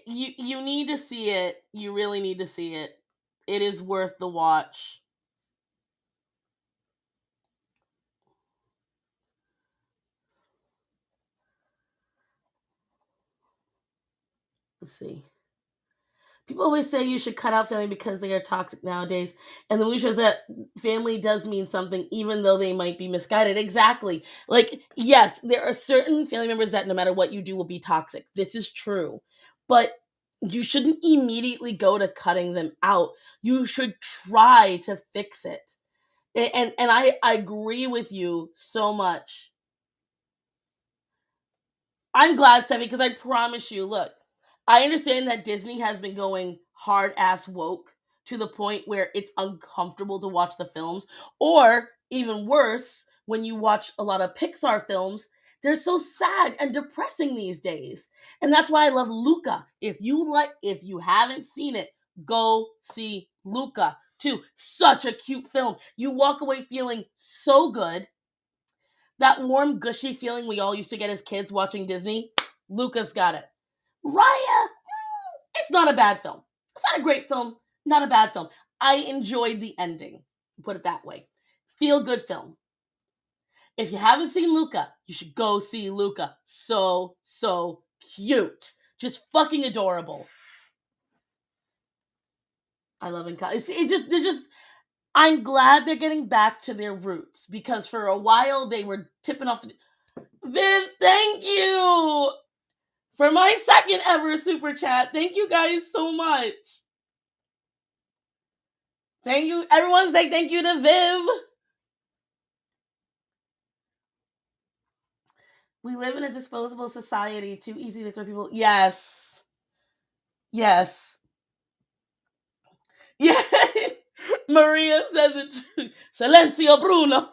you need to see it. You really need to see it. It is worth the watch. Let's see. People always say you should cut out family because they are toxic nowadays. And the movie shows that family does mean something, even though they might be misguided. Exactly. Like, yes, there are certain family members that no matter what you do will be toxic. This is true. But you shouldn't immediately go to cutting them out. You should try to fix it. And I agree with you so much. I'm glad, Steffi, because I promise you, look, I understand that Disney has been going hard ass woke to the point where it's uncomfortable to watch the films. Or even worse, when you watch a lot of Pixar films, they're so sad and depressing these days. And that's why I love Luca. If you haven't seen it, go see Luca too. Such a cute film. You walk away feeling so good, that warm, gushy feeling we all used to get as kids watching Disney, Luca's got it. Raya, it's not a bad film. It's not a great film, not a bad film. I enjoyed the ending, put it that way. Feel good film. If you haven't seen Luca, you should go see Luca. So cute. Just fucking adorable. I love Encanto. They're just I'm glad they're getting back to their roots because for a while they were tipping off the Viv, thank you for my second ever super chat. Thank you guys so much. Thank you. Everyone say thank you to Viv. We live in a disposable society. Too easy to throw people. Yes. Yes. Yeah. Maria says it. Silencio Bruno.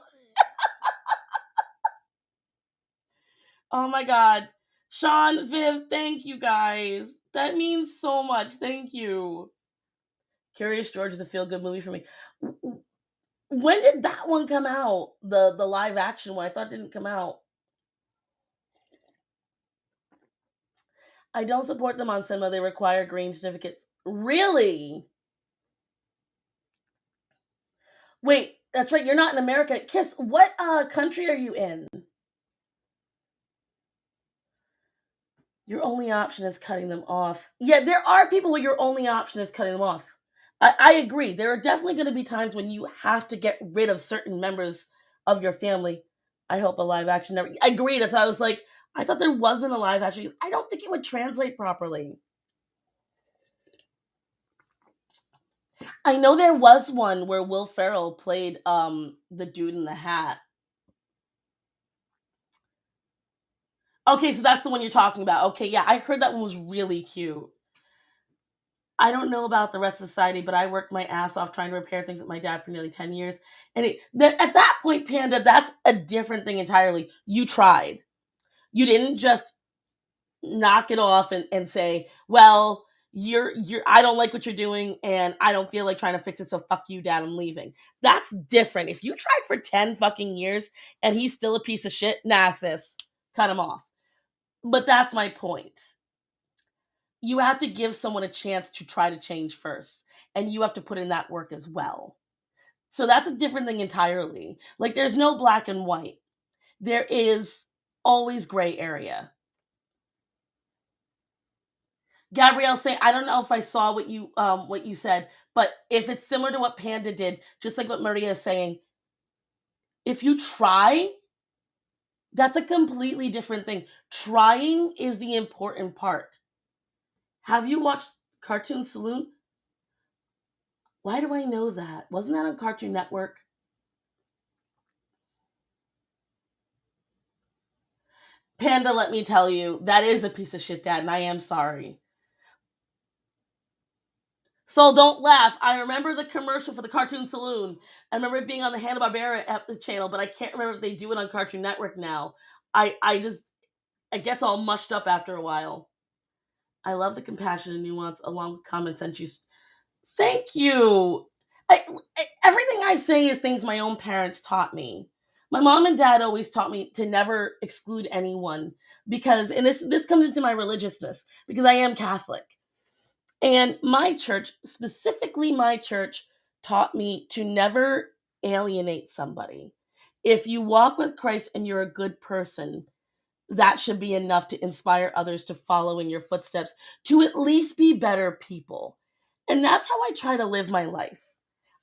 Oh my god. Sean, Viv, thank you guys. That means so much. Thank you. Curious George is a feel good movie for me. When did that one come out? The live action one. I thought it didn't come out. I don't support them on cinema. They require green certificates. Really? Wait, that's right. You're not in America. Kiss, what country are you in? Your only option is cutting them off. Yeah, there are people where your only option is cutting them off. I agree. There are definitely going to be times when you have to get rid of certain members of your family. I hope a live action never. I agree. That's why I was like, I thought there wasn't a live action. I don't think it would translate properly. I know there was one where Will Ferrell played the dude in the hat. Okay, so that's the one you're talking about. Okay, yeah, I heard that one was really cute. I don't know about the rest of society, but I worked my ass off trying to repair things with my dad for nearly 10 years. And at that point, Panda, that's a different thing entirely. You tried. You didn't just knock it off and say, well, you're I don't like what you're doing and I don't feel like trying to fix it, so fuck you, dad, I'm leaving. That's different. If you tried for 10 fucking years and he's still a piece of shit, nah, sis, cut him off. But that's my point. You have to give someone a chance to try to change first, and you have to put in that work as well. So that's a different thing entirely. Like there's no black and white. There is always gray area. Gabrielle saying, I don't know if I saw what you said, but if it's similar to what Panda did, just like what Maria is saying, if you try, that's a completely different thing. Trying is the important part. Have you watched Cartoon Saloon? Why do I know that? Wasn't that on Cartoon Network? Panda, let me tell you, that is a piece of shit, Dad, and I am sorry. So don't laugh. I remember the commercial for the Cartoon Saloon. I remember it being on the Hanna-Barbera channel, but I can't remember if they do it on Cartoon Network now. I just, it gets all mushed up after a while. I love the compassion and nuance along with common sense use. Thank you. Everything I say is things my own parents taught me. My mom and dad always taught me to never exclude anyone because, and this comes into my religiousness because I am Catholic. And my church, specifically my church, taught me to never alienate somebody. If you walk with Christ and you're a good person, that should be enough to inspire others to follow in your footsteps, to at least be better people. And that's how I try to live my life.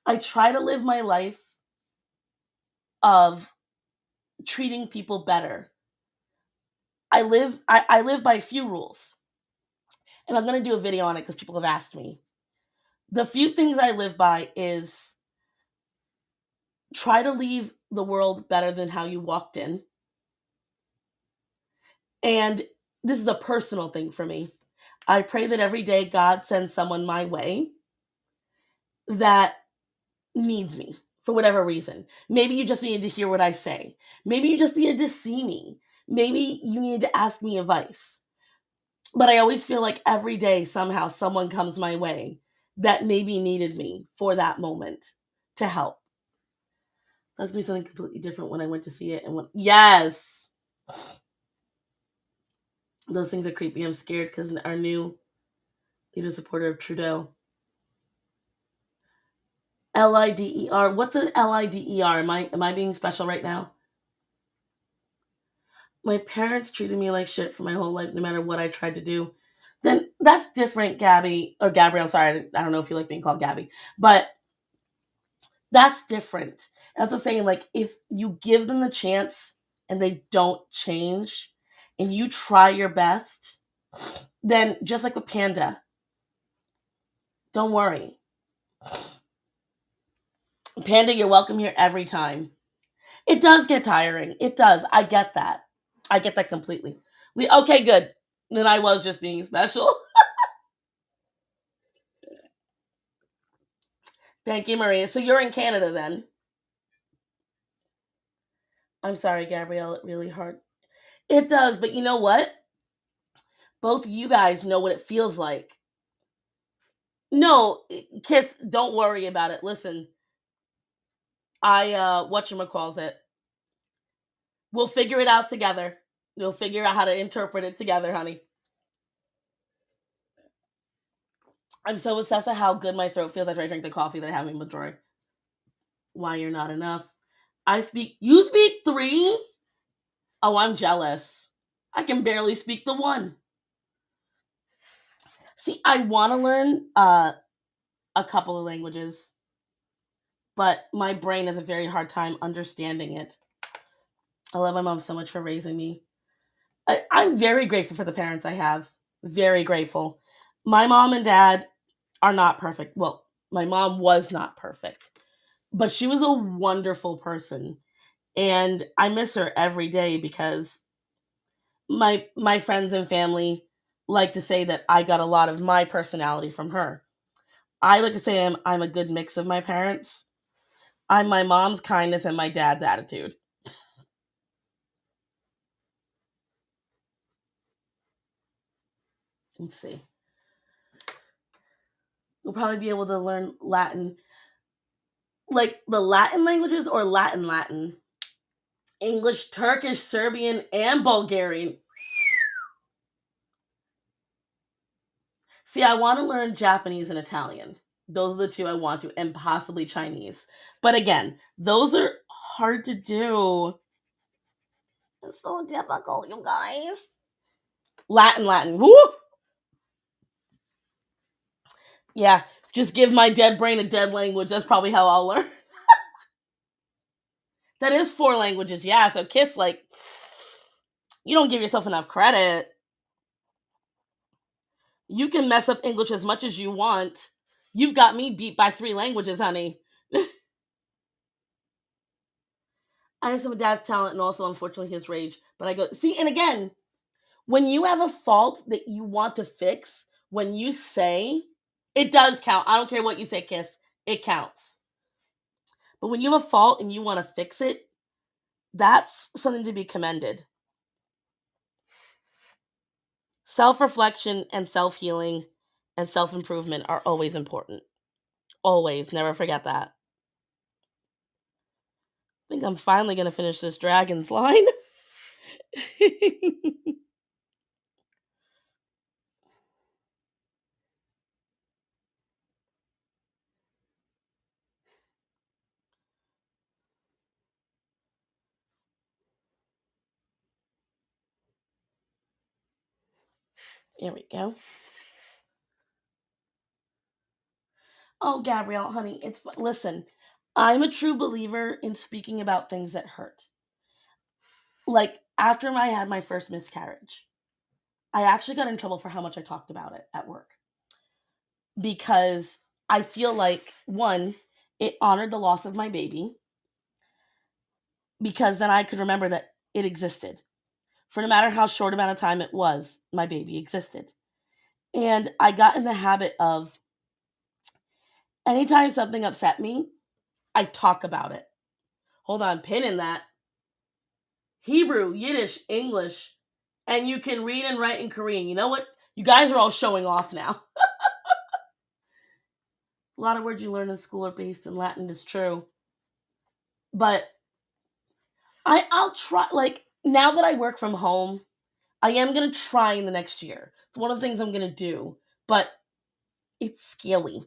I try to live my life of treating people better. I live by a few rules. And I'm going to do a video on it because people have asked me. The few things I live by is try to leave the world better than how you walked in. And this is a personal thing for me. I pray that every day God sends someone my way that needs me for whatever reason. Maybe you just needed to hear what I say. Maybe you just needed to see me. Maybe you needed to ask me advice. But I always feel like every day somehow someone comes my way that maybe needed me for that moment to help. That's me something completely different when I went to see it and went, yes. Those things are creepy. I'm scared because our new leader supporter of Trudeau. LIDER. What's an LIDER? Am I being special right now? My parents treated me like shit for my whole life, no matter what I tried to do. Then that's different, Gabby or Gabrielle. Sorry, I don't know if you like being called Gabby, but that's different. That's the saying. Like if you give them the chance and they don't change, and you try your best, then just like with Panda, don't worry. Panda, you're welcome here every time. It does get tiring. It does. I get that. I get that completely. Okay, good. Then I was just being special. Thank you, Maria. So you're in Canada then? I'm sorry, Gabrielle. It really hard. It does, but you know what? Both you guys know what it feels like. No, Kiss, don't worry about it. Listen, I whatchamacalls it. We'll figure it out together. We'll figure out how to interpret it together, honey. I'm so obsessed with how good my throat feels after I drink the coffee that I have in my drawer. Why you're not enough? You speak three? Oh, I'm jealous. I can barely speak the one. See, I want to learn a couple of languages, but my brain has a very hard time understanding it. I love my mom so much for raising me. I'm very grateful for the parents I have. Very grateful. My mom and dad are not perfect. Well, my mom was not perfect, but she was a wonderful person. And I miss her every day because my friends and family like to say that I got a lot of my personality from her. I like to say I'm a good mix of my parents. I'm my mom's kindness and my dad's attitude. Let's see. We'll probably be able to learn Latin, like the Latin languages or Latin. English, Turkish, Serbian, and Bulgarian. See, I want to learn Japanese and Italian. Those are the two I want to, and possibly Chinese. But again, those are hard to do. It's so difficult, you guys. Latin. Woo! Yeah, just give my dead brain a dead language. That's probably how I'll learn. That is four languages, yeah. So kiss, like, you don't give yourself enough credit. You can mess up English as much as you want. You've got me beat by three languages, honey. I have some of dad's talent and also, unfortunately, his rage. But I go, see, and again, when you have a fault that you want to fix, when you say, it does count. I don't care what you say, kiss, it counts. But when you have a fault and you want to fix it, that's something to be commended. Self reflection and self healing and self improvement are always important. Always. Never forget that. I think I'm finally going to finish this dragon's line. Here we go. Oh, Gabrielle, honey, listen. I'm a true believer in speaking about things that hurt. Like after I had my first miscarriage, I actually got in trouble for how much I talked about it at work because I feel like one, it honored the loss of my baby because then I could remember that it existed. For no matter how short amount of time it was, my baby existed. And I got in the habit of anytime something upset me, I talk about it. Hold on, pin in that. Hebrew, Yiddish, English, and you can read and write in Korean. You know what? You guys are all showing off now. A lot of words you learn in school are based in Latin, is true. But I'll try, like, now that I work from home, I am going to try in the next year. It's one of the things I'm going to do. But it's scary.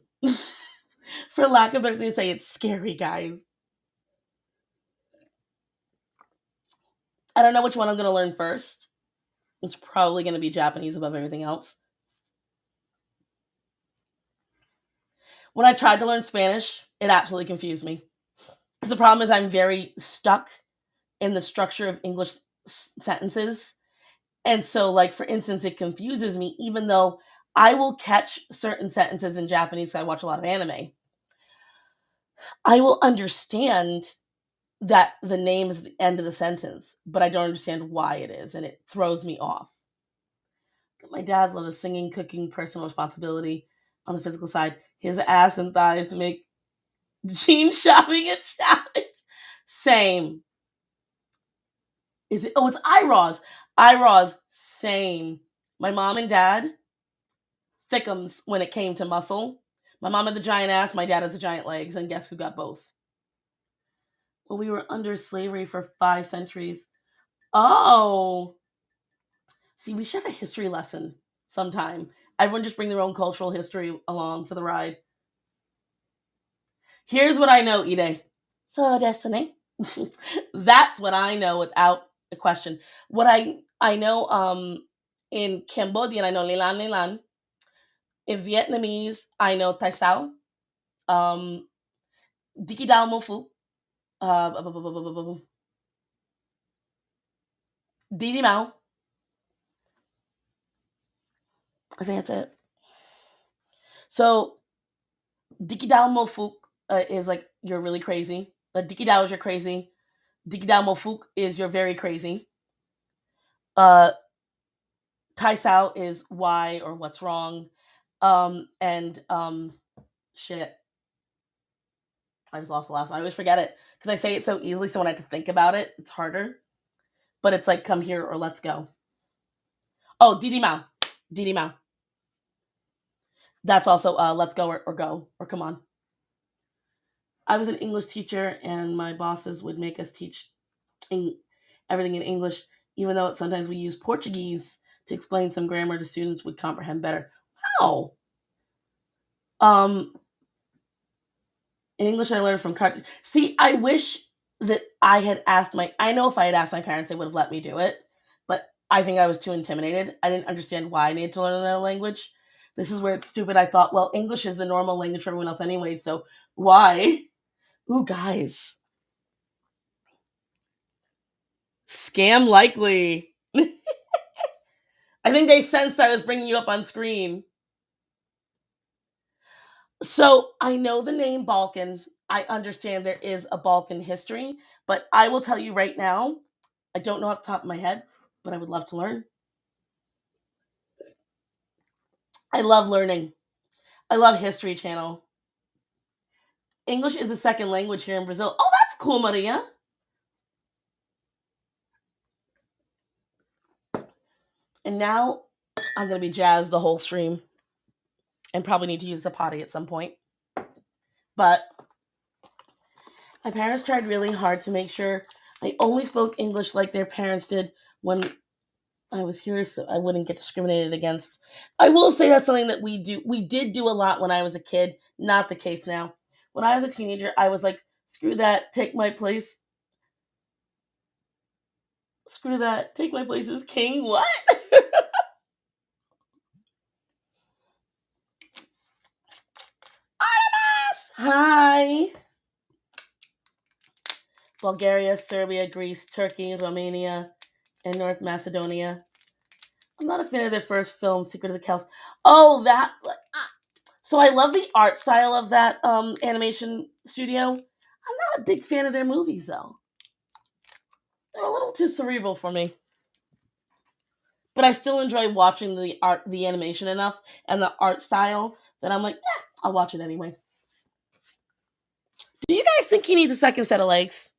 For lack of a better thing to say, it's scary, guys. I don't know which one I'm going to learn first. It's probably going to be Japanese above everything else. When I tried to learn Spanish, it absolutely confused me. Because the problem is I'm very stuck in the structure of English sentences. And so, like, for instance, it confuses me, even though I will catch certain sentences in Japanese. So I watch a lot of anime. I will understand that the name is the end of the sentence, but I don't understand why it is, and it throws me off. My dad's love is singing, cooking, personal responsibility on the physical side. His ass and thighs to make jean shopping a challenge. Same. Is it? Oh, it's IRAWs. IRAWs. Same. My mom and dad, thickums when it came to muscle. My mom had the giant ass, my dad has the giant legs, and guess who got both? Well, we were under slavery for 5 centuries. Oh. See, we should have a history lesson sometime. Everyone just bring their own cultural history along for the ride. Here's what I know, Ide. So, Destiny. That's what I know without a question. What I know in Cambodian, I know Lilan Lilan. In Vietnamese, I know Tai Sao. Diki Dao Mo Fu. Didi Mao. I think that's it. So, Diki Dao Mo Fu is like you're really crazy. Diki Dao is you're crazy. Diki Dao Mo Fu is you're very crazy. Uh, Tai Sao is why or what's wrong. And shit. I just lost the last one. I always forget it because I say it so easily. So when I have to think about it, it's harder. But it's like come here or let's go. Oh, Didi Mao. Didi Mao. That's also let's go or go or come on. I was an English teacher and my bosses would make us teach everything in English, even though sometimes we use Portuguese to explain some grammar to students would comprehend better. Wow. Um, in English, I learned from cartoons. See, I wish that I had asked I know if I had asked my parents, they would have let me do it, but I think I was too intimidated. I didn't understand why I needed to learn another language. This is where it's stupid. I thought, well, English is the normal language for everyone else anyway, so why? Ooh, guys. Scam likely. I think they sensed I was bringing you up on screen. So I know the name Balkan. I understand there is a Balkan history, but I will tell you right now, I don't know off the top of my head, but I would love to learn. I love learning. I love History Channel. English is a second language here in Brazil. Oh, that's cool, Maria. And now I'm going to be jazzed the whole stream and probably need to use the potty at some point. But my parents tried really hard to make sure I only spoke English like their parents did when I was here, so I wouldn't get discriminated against. I will say that's something that we did do a lot when I was a kid. Not the case now. When I was a teenager, I was like, screw that, take my place. Screw that, take my place as king. What? Hi. Bulgaria, Serbia, Greece, Turkey, Romania, and North Macedonia. I'm not a fan of their first film, Secret of the Kells. Oh, that. So I love the art style of that animation studio. I'm not a big fan of their movies, though. They're a little too cerebral for me. But I still enjoy watching the animation enough, and the art style that I'm like, I'll watch it anyway. Do you guys think he needs a second set of legs?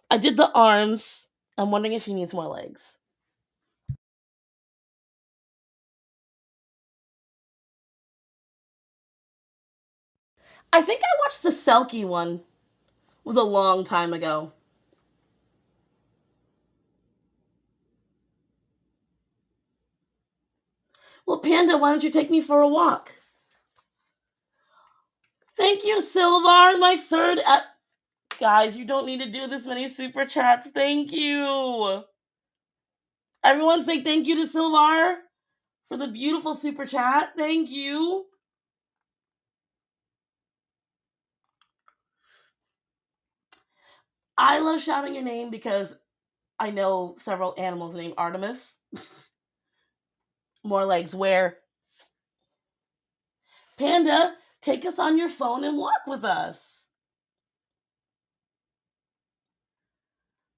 I did the arms. I'm wondering if he needs more legs. I think I watched the Selkie one. It was a long time ago. Well, Panda, why don't you take me for a walk? Thank you, Silvar. My third. Guys, you don't need to do this many super chats. Thank you. Everyone say thank you to Silvar for the beautiful super chat. Thank you. I love shouting your name because I know several animals named Artemis. More legs where? Panda, take us on your phone and walk with us.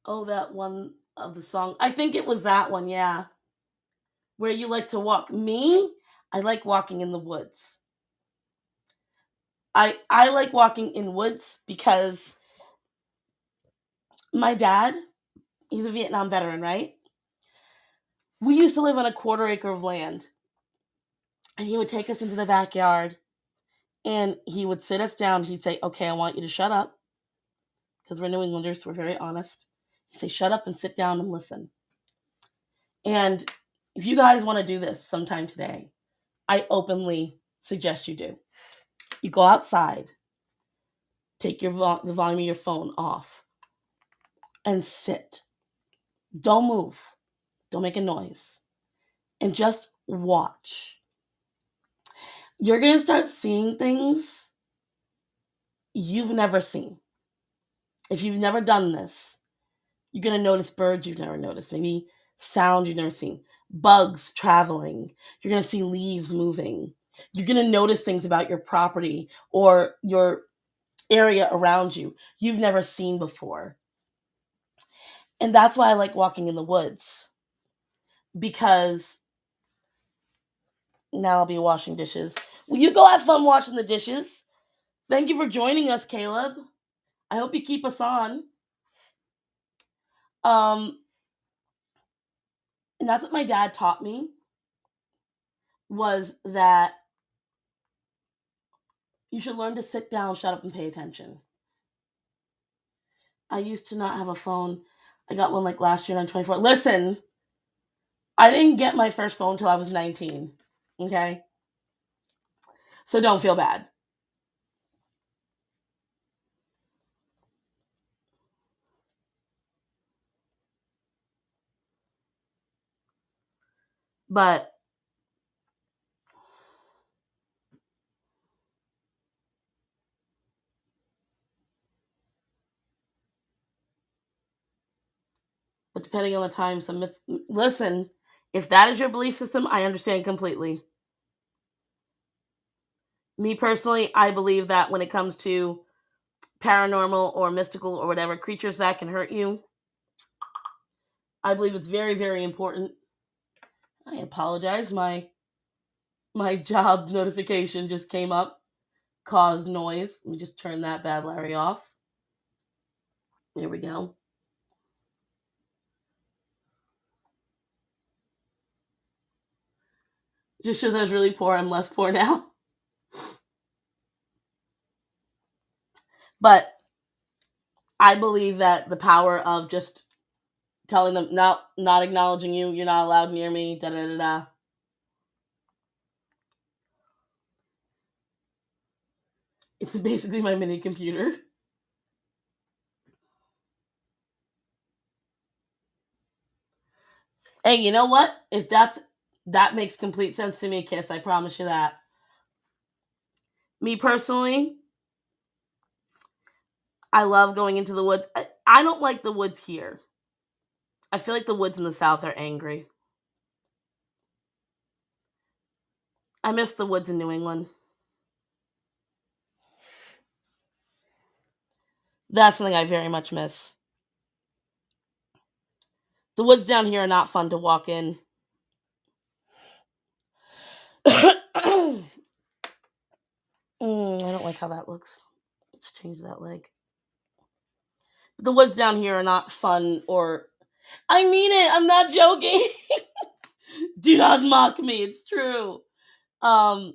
Oh, that one of the song. I think it was that one, yeah. Where you like to walk. Me? I like walking in the woods. I like walking in woods because my dad, he's a Vietnam veteran, right? We used to live on a quarter acre of land. And he would take us into the backyard and he would sit us down. He'd say, okay, I want you to shut up. Because we're New Englanders, we're very honest. He'd say, shut up and sit down and listen. And If you guys want to do this sometime today, I openly suggest you do. You go outside, take the volume of your phone off, and sit. Don't move. Don't make a noise. And just watch. You're going to start seeing things you've never seen. If you've never done this, you're going to notice birds you've never noticed, maybe sound you've never seen, bugs traveling. You're going to see leaves moving. You're going to notice things about your property or your area around you you've never seen before. And that's why I like walking in the woods, because now I'll be washing dishes. Will you go have fun washing the dishes? Thank you for joining us, Caleb. I hope you keep us on. And that's what my dad taught me, was that you should learn to sit down, shut up, and pay attention. I used to not have a phone. I got one like last year and I'm 24. Listen, I didn't get my first phone until I was 19. Okay? So don't feel bad. But depending on the time, listen, if that is your belief system, I understand completely. Me personally, I believe that when it comes to paranormal or mystical or whatever creatures that can hurt you, I believe it's very, very important. I apologize. My job notification just came up, caused noise. Let me just turn that bad Larry off. There we go. Just shows I was really poor. I'm less poor now. But I believe that the power of just telling them, not acknowledging you, you're not allowed near me, da da da da. It's basically my mini computer. Hey, you know what? If that makes complete sense to me, Kiss. I promise you that. Me personally, I love going into the woods. I don't like the woods here. I feel like the woods in the South are angry. I miss the woods in New England. That's something I very much miss. The woods down here are not fun to walk in. I don't like how that looks. Let's change that leg. The woods down here are not fun, or I mean it. I'm not joking. Do not mock me. It's true. They're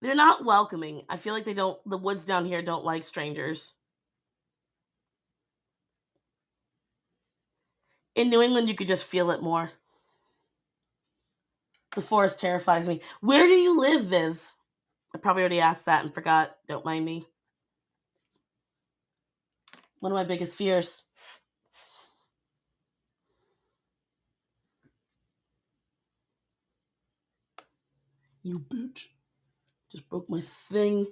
not welcoming. I feel like the woods down here don't like strangers. In New England, you could just feel it more. The forest terrifies me. Where do you live, Viv? I probably already asked that and forgot. Don't mind me. One of my biggest fears. You bitch. Just broke my thing.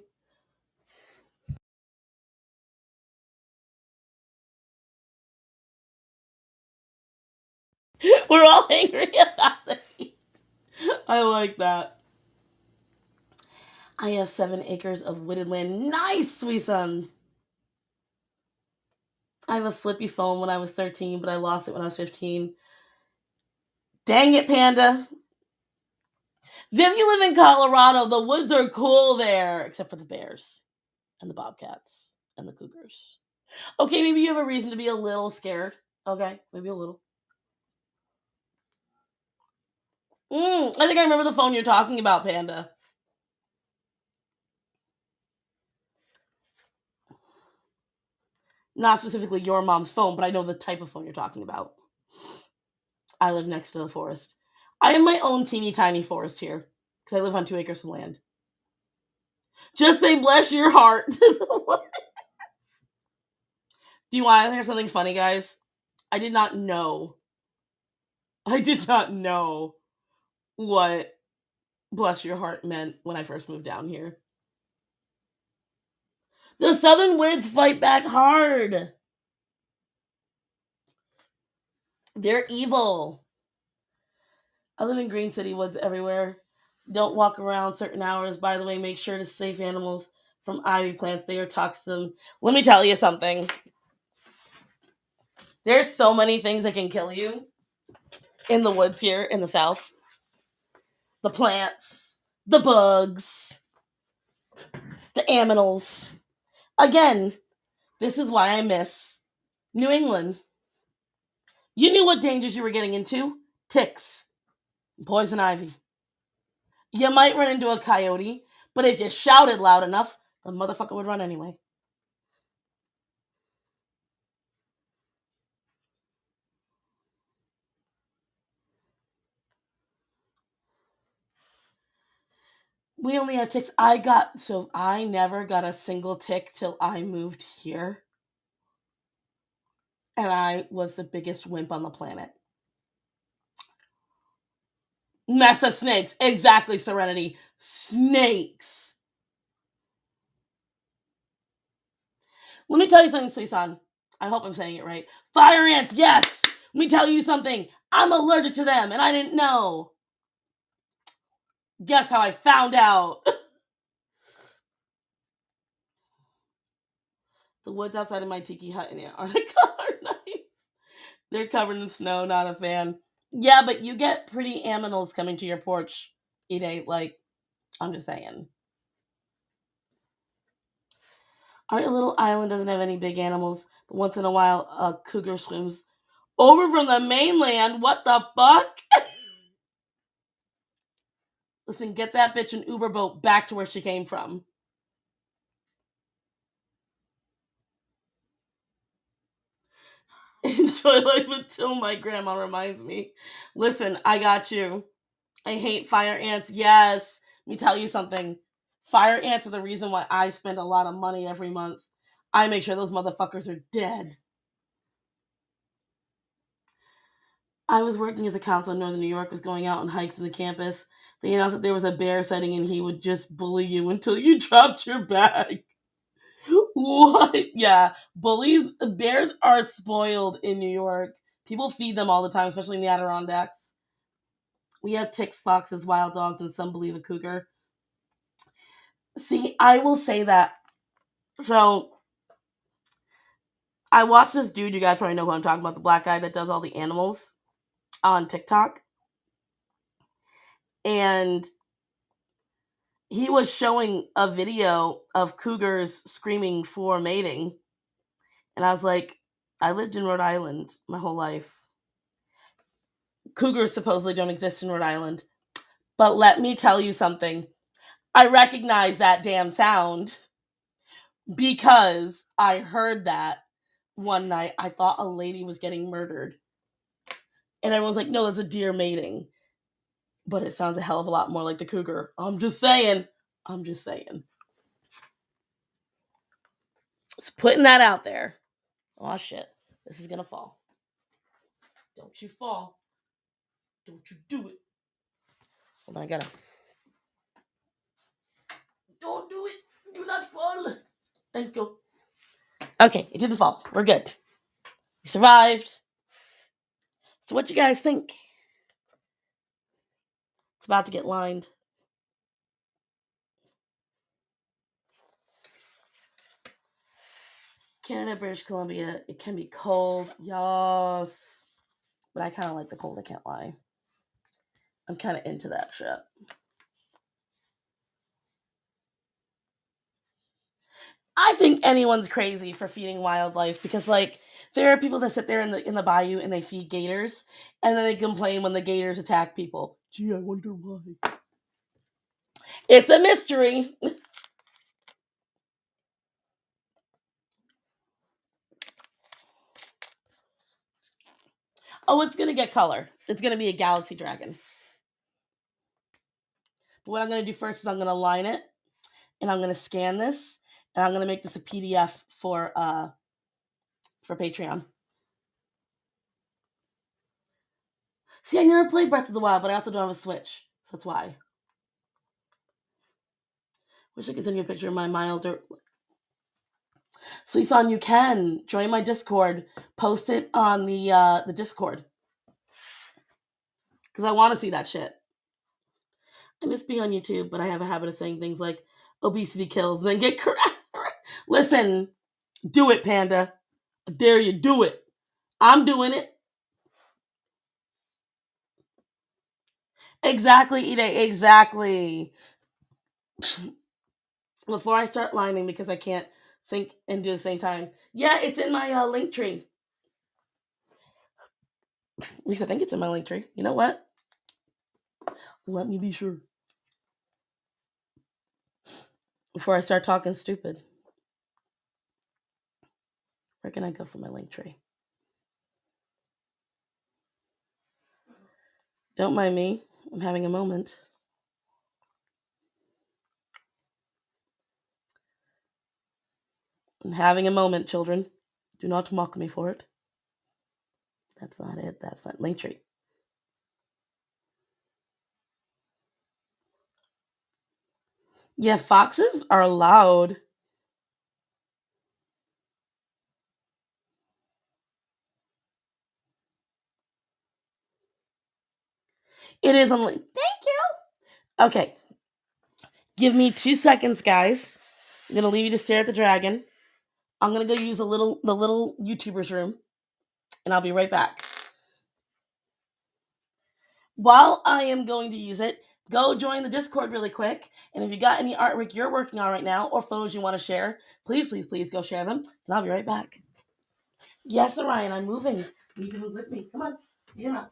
We're all angry about the heat. I like that. I have 7 acres of wooded land. Nice, sweet son. I have a flippy phone when I was 13, but I lost it when I was 15. Dang it, Panda. Viv, you live in Colorado. The woods are cool there, except for the bears and the bobcats and the cougars. Okay, maybe you have a reason to be a little scared. Okay, maybe a little. I think I remember the phone you're talking about, Panda. Not specifically your mom's phone, but I know the type of phone you're talking about. I live next to the forest. I have my own teeny tiny forest here because I live on 2 acres of land. Just say bless your heart. Do you want to hear something funny, guys? I did not know. I did not know what bless your heart meant when I first moved down here. The southern winds fight back hard. They're evil. I live in Green City woods everywhere. Don't walk around certain hours. By the way, make sure to save animals from ivy plants. They are toxic. Let me tell you something. There's so many things that can kill you in the woods here in the South. The plants, the bugs, the aminals. Again, this is why I miss New England. You knew what dangers you were getting into. Ticks, poison ivy. You might run into a coyote, but if you shouted loud enough, the motherfucker would run anyway. We only have ticks. I never got a single tick till I moved here. And I was the biggest wimp on the planet. Mess of snakes. Exactly, Serenity. Snakes. Let me tell you something, Suisan. I hope I'm saying it right. Fire ants, yes! Let me tell you something. I'm allergic to them, and I didn't know. Guess how I found out? The woods outside of my tiki hut in Antarctica are nice. They're covered in snow, not a fan. Yeah, but you get pretty aminals coming to your porch, Ide. Like, I'm just saying. Our little island doesn't have any big animals, but once in a while, a cougar swims over from the mainland. What the fuck? Listen, get that bitch an Uber boat back to where she came from. Enjoy life until my grandma reminds me. Listen, I got you. I hate fire ants. Yes. Let me tell you something. Fire ants are the reason why I spend a lot of money every month. I make sure those motherfuckers are dead. I was working as a counselor in Northern New York, was going out on hikes in the campus. They announced that there was a bear sighting and he would just bully you until you dropped your bag. What? Yeah. Bears are spoiled in New York. People feed them all the time, especially in the Adirondacks. We have ticks, foxes, wild dogs, and some believe a cougar. See, I will say that. So, I watched this dude, you guys probably know who I'm talking about, the black guy that does all the animals on TikTok. And he was showing a video of cougars screaming for mating. And I was like, I lived in Rhode Island my whole life. Cougars supposedly don't exist in Rhode Island. But let me tell you something. I recognize that damn sound because I heard that one night. I thought a lady was getting murdered. And everyone's like, no, that's a deer mating. But it sounds a hell of a lot more like the cougar. I'm just saying. Just putting that out there. Oh, shit. This is going to fall. Don't you fall. Don't you do it. Hold on, I gotta. Don't do it. Do not fall. Thank you. Okay, it didn't fall. We're good. We survived. So what you guys think? It's about to get lined. Canada, British Columbia, it can be cold. Yes. But I kind of like the cold, I can't lie. I'm kind of into that shit. I think anyone's crazy for feeding wildlife because, like, there are people that sit there in the bayou and they feed gators, and then they complain when the gators attack people. Gee, I wonder why. It's a mystery. Oh, it's gonna get color. It's gonna be a galaxy dragon. But what I'm gonna do first is I'm gonna line it, and I'm gonna scan this, and I'm gonna make this a PDF for Patreon. See, I never played Breath of the Wild, but I also don't have a Switch, so that's why. Wish I could send you a picture of my milder. So, Isan, you can join my Discord. Post it on the Discord because I want to see that shit. I miss being on YouTube, but I have a habit of saying things like obesity kills and then get correct. Listen, do it, Panda. I dare you, do it. I'm doing it. Exactly, Ide, exactly. Before I start liming, because I can't think and do the same time. Yeah, it's in my link tree. At least I think it's in my link tree. You know what? Let me be sure. Before I start talking stupid. Where can I go for my link tree? Don't mind me. I'm having a moment. I'm having a moment, children. Do not mock me for it. That's not it. That's not Linktree. Yeah, foxes are allowed. It is on Link. Thank you. Okay. Give me 2 seconds, guys. I'm gonna leave you to stare at the dragon. I'm gonna go use the little YouTuber's room, and I'll be right back. While I am going to use it, go join the Discord really quick. And if you got any artwork you're working on right now or photos you want to share, please, please, please go share them. And I'll be right back. Yes, Orion, I'm moving. You need to move with me. Come on. Get him out.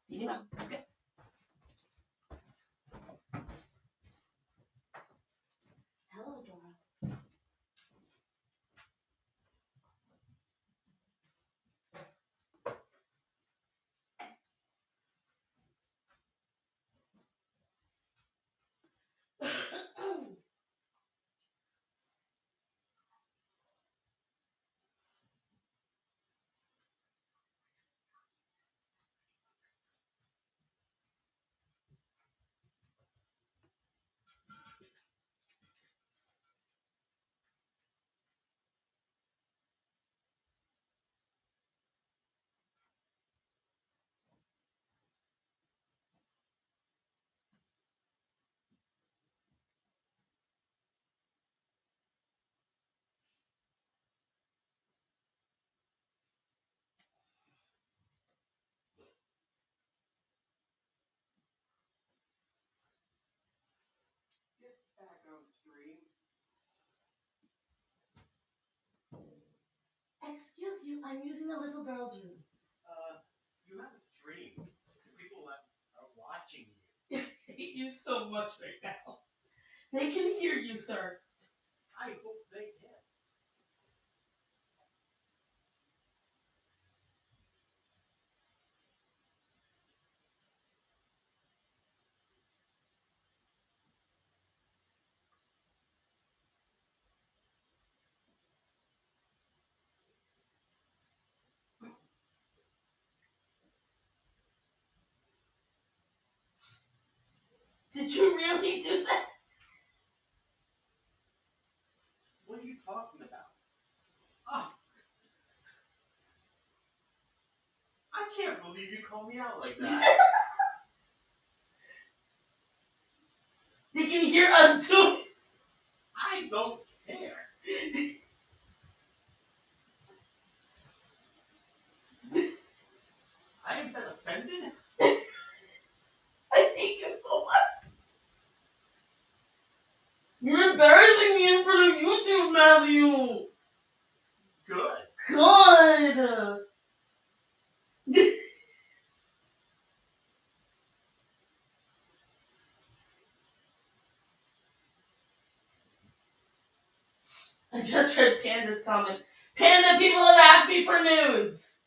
Get him out. Let's go. Hello, Dora. Get back on stream. Excuse you, I'm using the little girl's room. You have a stream. People are watching you. I hate you so much right now. They can hear you, sir. I hope they can. Did you really do that? What are you talking about? Oh, I can't believe you called me out like that. They can hear us too. I don't care. I have been offended. I hate you so much. You're embarrassing me in front of YouTube, Matthew. Good. God. I just read Panda's comment. Panda, people have asked me for nudes.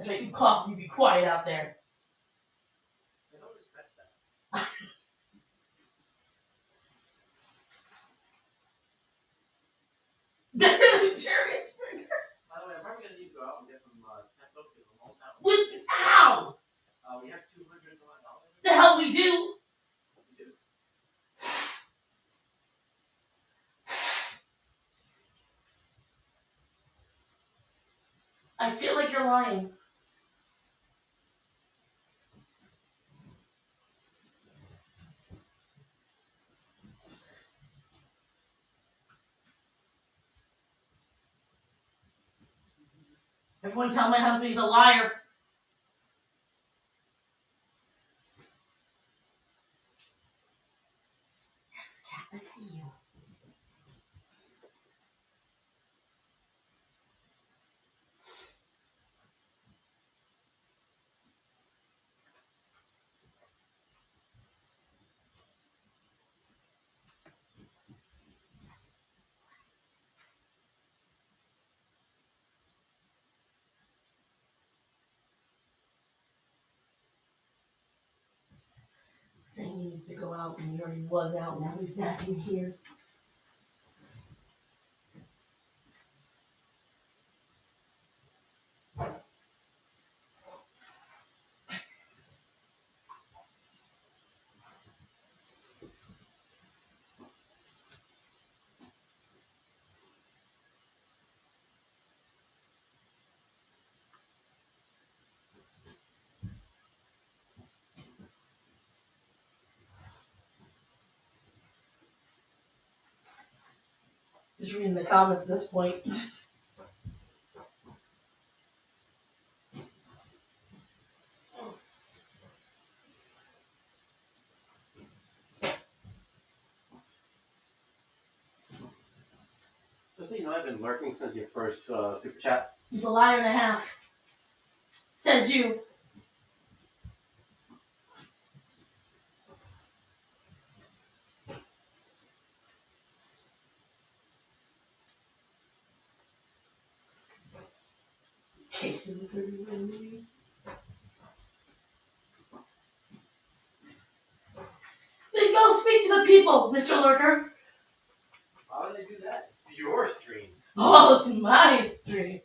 That's right, you cough, you be quiet out there. I don't expect that. Better than Jerry Springer. By the way, I'm probably gonna need to go out and get some pepto because I'm almost out. With how? We have $200. The hell we do? We do. I feel like you're lying. Everyone tell my husband he's a liar. Yes, cat, I see you. Saying he needs to go out and he already was out, now he's back in here. Just reading the comments at this point. Just so you know, I've been lurking since your first super chat. He's a liar and a half. Says you. Then go speak to the people, Mr. Lurker. Why would they do that? It's your stream. Oh, it's my stream.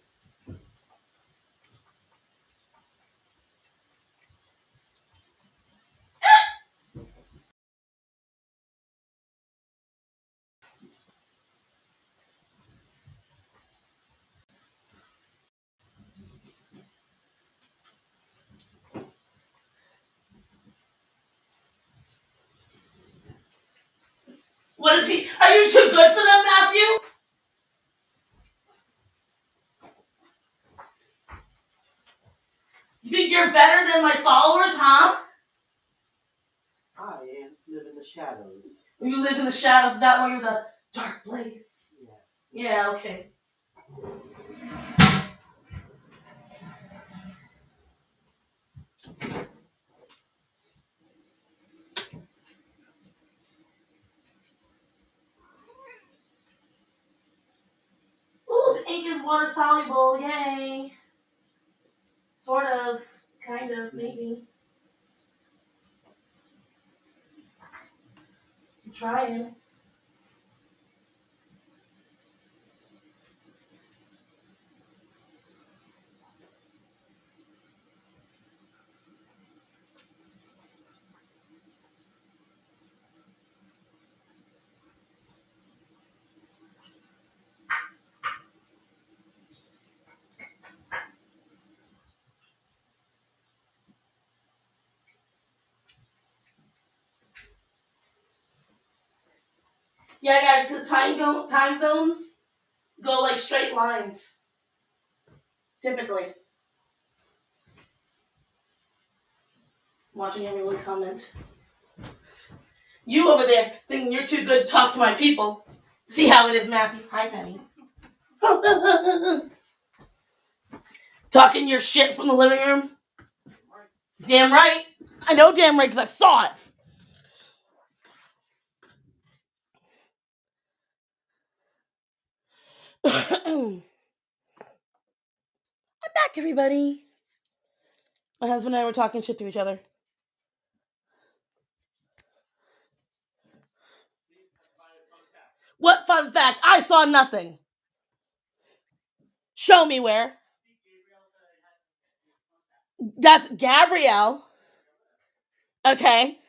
What is he? Are you too good for them, Matthew? You think you're better than my followers, huh? I live in the shadows. You live in the shadows, is that why you're the dark place? Yes. Yeah, okay. Ooh, the ink is water soluble, yay. Sort of, kind of, maybe. I'm trying. Yeah, guys, because time zones go like straight lines. Typically. Watching everyone comment. You over there thinking you're too good to talk to my people. See how it is, Matthew. Hi, Penny. Talking your shit from the living room? Damn right. I know damn right because I saw it. I'm back, everybody. My husband and I were talking shit to each other. What fun fact? I saw nothing. Show me where. That's Gabrielle. Okay.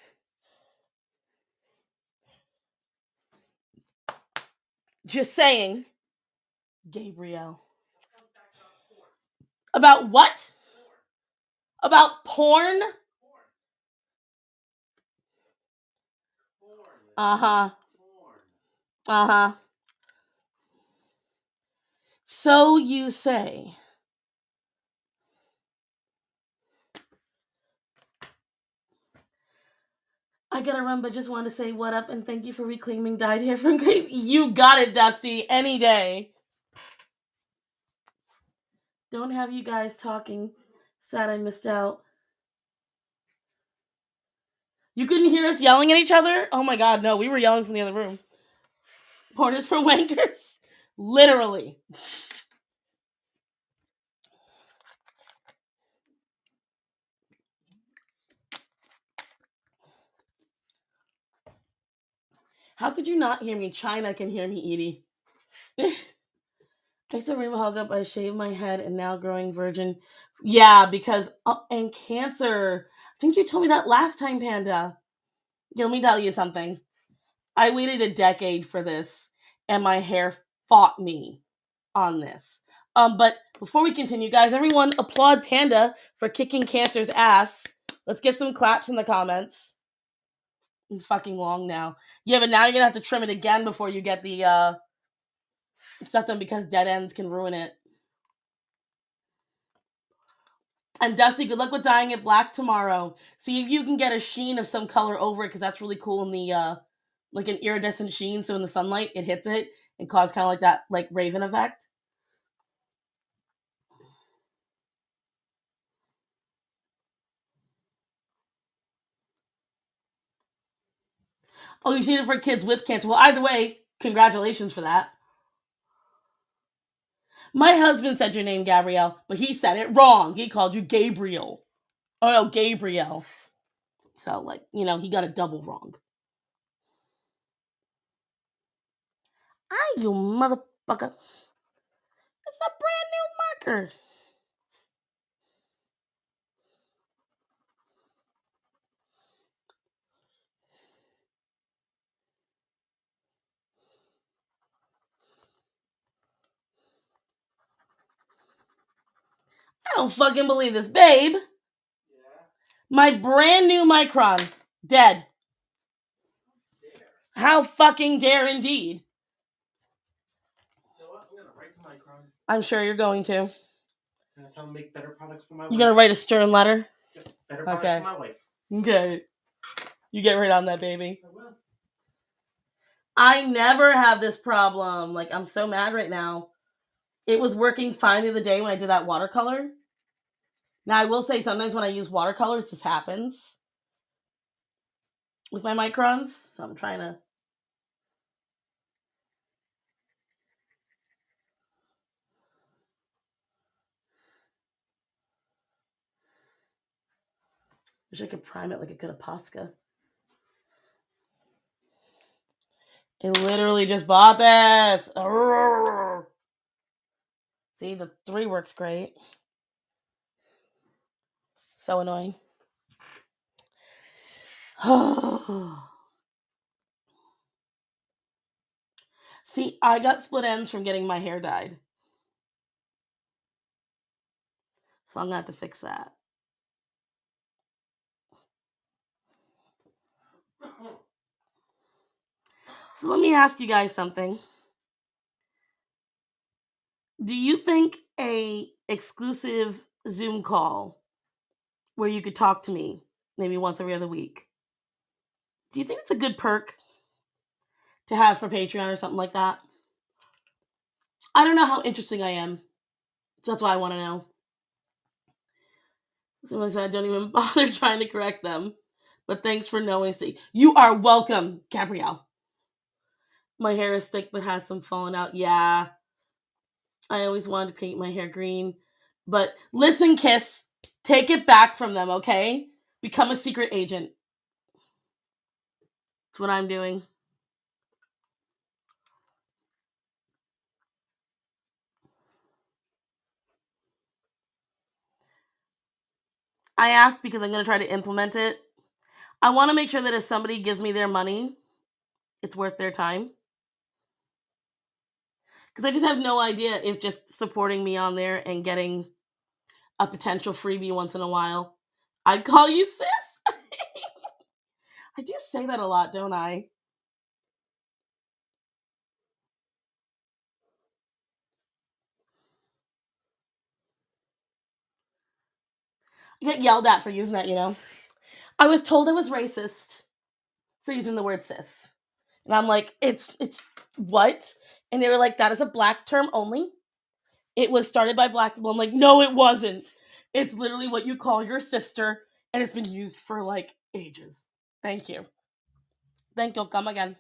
Just saying. Gabrielle. About what? About porn? Uh-huh. Uh-huh. So you say. I gotta run, but just wanted to say what up and thank you for reclaiming dyed hair from Grace. You got it, Dusty. Any day. Don't have you guys talking. Sad I missed out. You couldn't hear us yelling at each other? Oh my god, no. We were yelling from the other room. Porn is for wankers. Literally. How could you not hear me? China can hear me, Edie. I still rainbow held up. I shaved my head and now growing virgin. Yeah, because and cancer. I think you told me that last time, Panda. Yeah, let me tell you something. I waited a decade for this, and my hair fought me on this. But before we continue, guys, everyone applaud Panda for kicking cancer's ass. Let's get some claps in the comments. It's fucking long now. Yeah, but now you're gonna have to trim it again before you get the stuff done because dead ends can ruin it. And Dusty, good luck with dyeing it black tomorrow. See if you can get a sheen of some color over it, because that's really cool in the like an iridescent sheen. So in the sunlight, it hits it and causes kind of like that like raven effect. Oh, you seen it for kids with cancer. Well, either way, congratulations for that. My husband said your name, Gabrielle, but he said it wrong. He called you Gabriel. Oh no, Gabrielle. So like, he got a double wrong. Ah, you motherfucker. It's a brand new marker. I don't fucking believe this, babe. Yeah. My brand new micron. Dead. How fucking dare indeed. You know what? I'm gonna write to Micron. I'm sure you're going to. I'm gonna tell them to make better products for my wife. You're gonna write a stern letter? Yep. Better products for my wife. Okay. You get right on that, baby. I will. I never have this problem. Like, I'm so mad right now. It was working fine the other day when I did that watercolor. Now, I will say sometimes when I use watercolors, this happens with my microns. So I'm trying to... Wish I could prime it like I could a Posca. I literally just bought this. See, the 3 works great. So annoying. See, I got split ends from getting my hair dyed. So I'm going to have to fix that. So let me ask you guys something. Do you think a exclusive Zoom call where you could talk to me maybe once every other week, do you think it's a good perk to have for Patreon or something like that? I don't know how interesting I am. So that's why I want to know. Someone said, don't even bother trying to correct them. But thanks for knowing. You are welcome, Gabrielle. My hair is thick but has some falling out. Yeah. I always wanted to paint my hair green. But listen, Kiss. Take it back from them, okay? Become a secret agent. That's what I'm doing. I asked because I'm going to try to implement it. I want to make sure that if somebody gives me their money, it's worth their time. Because I just have no idea if just supporting me on there and getting a potential freebie once in a while. I'd call you sis. I do say that a lot, don't I? I get yelled at for using that, you know. I was told I was racist for using the word sis. And I'm like, it's what? And they were like, that is a black term only. It was started by black people. I'm like, no, it wasn't. It's literally what you call your sister, and it's been used for like ages. Thank you. Thank you. Come again.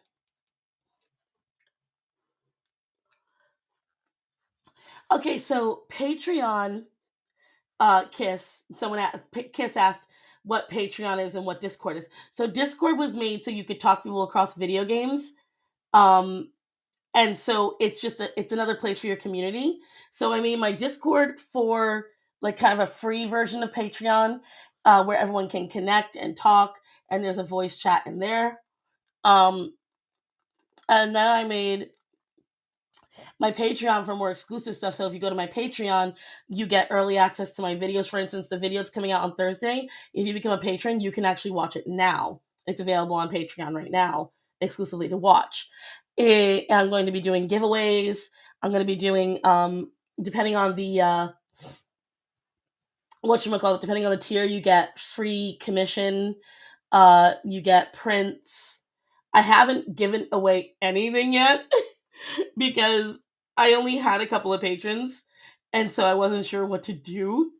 Okay, so Patreon, Kiss asked what Patreon is and what Discord is. So Discord was made so you could talk to people across video games. Um, and so it's another place for your community. So I made my Discord for like kind of a free version of Patreon, where everyone can connect and talk, and there's a voice chat in there. um and then I made my Patreon for more exclusive stuff. So if you go to my Patreon, you get early access to my videos. For instance, the video that's coming out on Thursday, if you become a patron, you can actually watch it now. It's available on Patreon right now, exclusively to watch. I'm going to be doing giveaways. I'm going to be doing, depending on the, depending on the tier, you get free commission, you get prints. I haven't given away anything yet because I only had a couple of patrons, and so I wasn't sure what to do.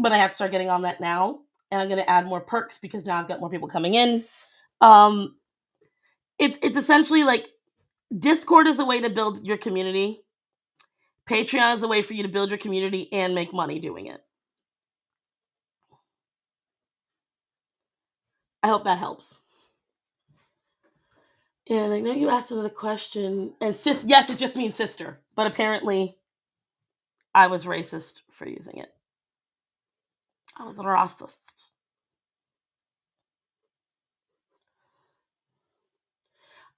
But I have to start getting on that now, and I'm going to add more perks because now I've got more people coming in. Um, it's essentially like Discord is a way to build your community. Patreon is a way for you to build your community and make money doing it. I hope that helps. And I know you asked another question. And sis, yes, it just means sister. But apparently, I was racist for using it. I was racist.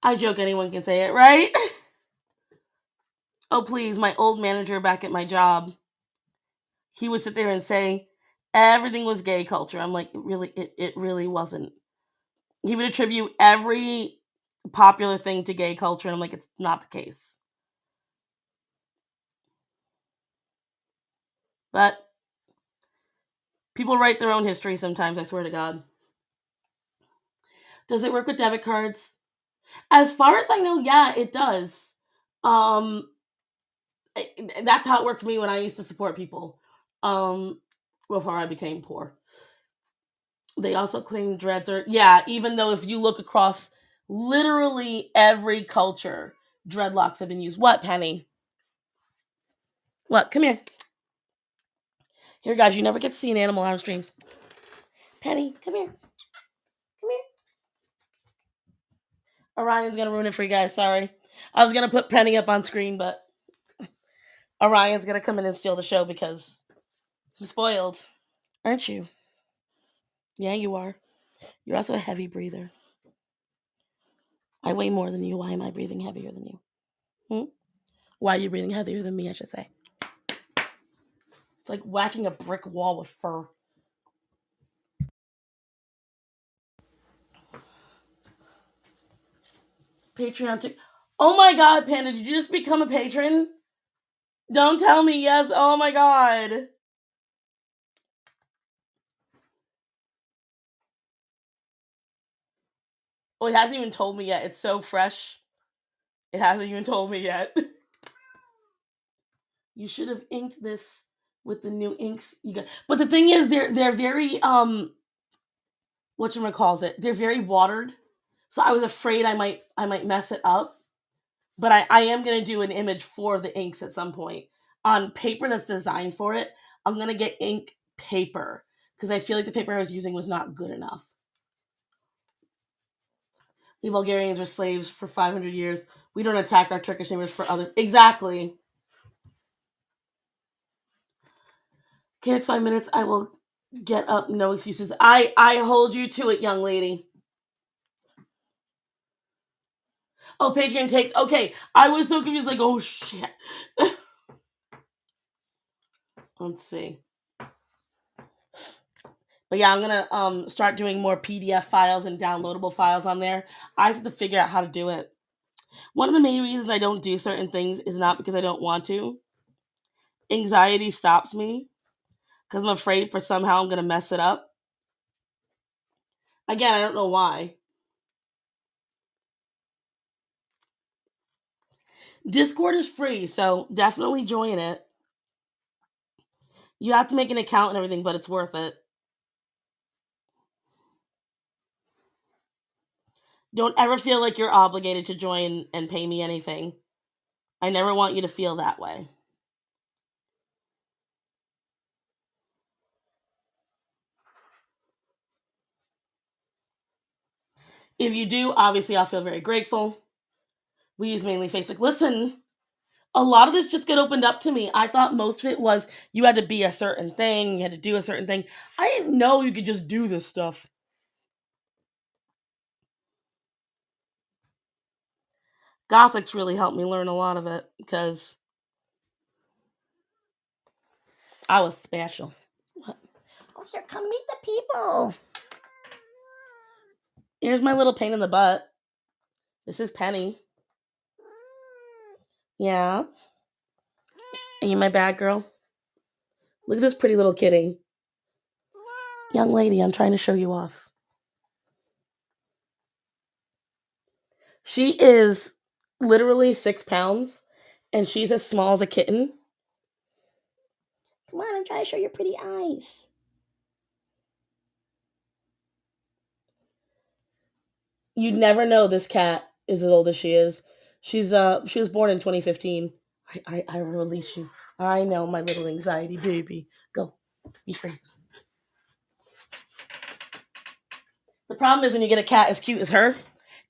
I joke anyone can say it, right? Oh, please, my old manager back at my job, he would sit there and say everything was gay culture. I'm like, it really wasn't. He would attribute every popular thing to gay culture, and I'm like, it's not the case. But people write their own history sometimes, I swear to God. Does it work with debit cards? As far as I know, yeah, it does. Um, that's how it worked for me when I used to support people. Before I became poor. They also claim dreads are, yeah, even though if you look across literally every culture, dreadlocks have been used. What, Penny? What? Come here. Here, guys, you never get to see an animal on stream. Penny, come here. Come here. Orion's gonna ruin it for you guys. Sorry. I was gonna put Penny up on screen, but Orion's gonna come in and steal the show because he's spoiled. Aren't you? Yeah, you are. You're also a heavy breather. I weigh more than you. Why am I breathing heavier than you? Why are you breathing heavier than me, I should say? It's like whacking a brick wall with fur. Patreon too. Oh my god, Panda, did you just become a patron? Don't tell me yes. Oh my god. Oh, it hasn't even told me yet. It's so fresh. It hasn't even told me yet. You should have inked this with the new inks you got. But the thing is, they're very whatchamacalls it. They're very watered. So I was afraid I might mess it up. But I am gonna do an image for the inks at some point on paper that's designed for it. I'm gonna get ink paper because I feel like the paper I was using was not good enough. The Bulgarians were slaves for 500 years. We don't attack our Turkish neighbors for other. Exactly. Okay, it's 5 minutes. I will get up. No excuses. I hold you to it, young lady. Oh, Patreon take. Okay, I was so confused. Like, oh shit. Let's see. But yeah, I'm gonna start doing more PDF files and downloadable files on there. I have to figure out how to do it. One of the main reasons I don't do certain things is not because I don't want to. Anxiety stops me because I'm afraid for somehow I'm gonna mess it up. Again, I don't know why. Discord is free, so definitely join it. You have to make an account and everything, but it's worth it. Don't ever feel like you're obligated to join and pay me anything. I never want you to feel that way. If you do, obviously I'll feel very grateful. We use mainly Facebook. Listen, a lot of this just got opened up to me. I thought most of it was you had to be a certain thing, you had to do a certain thing. I didn't know you could just do this stuff. Gothics really helped me learn a lot of it because I was special. What? Oh, here, come meet the people. Here's my little pain in the butt. This is Penny. Yeah. Are you my bad girl? Look at this pretty little kitty. Young lady, I'm trying to show you off. She is literally 6 pounds, and she's as small as a kitten. Come on, I'm trying to show your pretty eyes. You'd never know this cat is as old as she is. She was born in 2015. I release you. I know, my little anxiety baby. Go. Be free. The problem is when you get a cat as cute as her,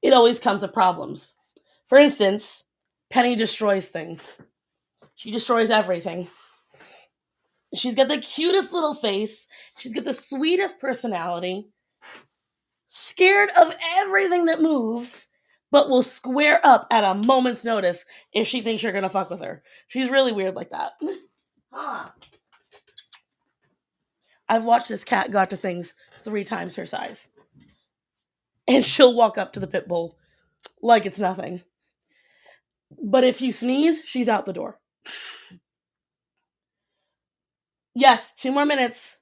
it always comes with problems. For instance, Penny destroys things. She destroys everything. She's got the cutest little face. She's got the sweetest personality. Scared of everything that moves, but will square up at a moment's notice if she thinks you're gonna fuck with her. She's really weird like that. Huh. I've watched this cat go to things 3 times her size. And she'll walk up to the pit bull like it's nothing. But if you sneeze, she's out the door. Yes, 2 more minutes.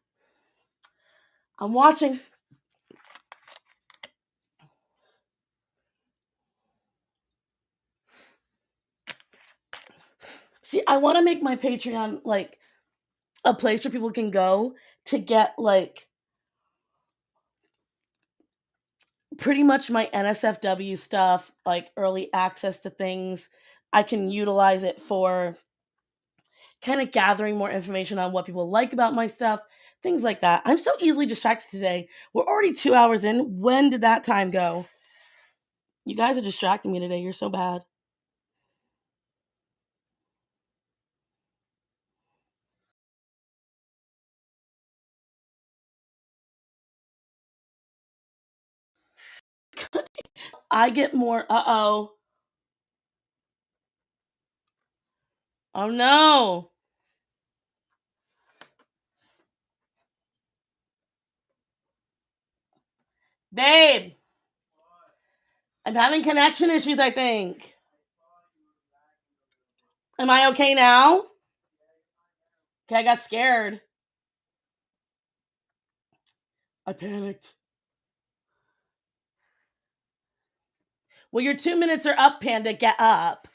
I'm watching. See, I want to make my Patreon like a place where people can go to get like pretty much my NSFW stuff, like early access to things. I can utilize it for kind of gathering more information on what people like about my stuff, things like that. I'm so easily distracted today. We're already 2 hours in. When did that time go? You guys are distracting me today. You're so bad. I get more. Uh-oh. Oh no. Babe. I'm having connection issues, I think. Am I okay now? Okay, I got scared. I panicked. Well, your 2 minutes are up, Panda. Get up.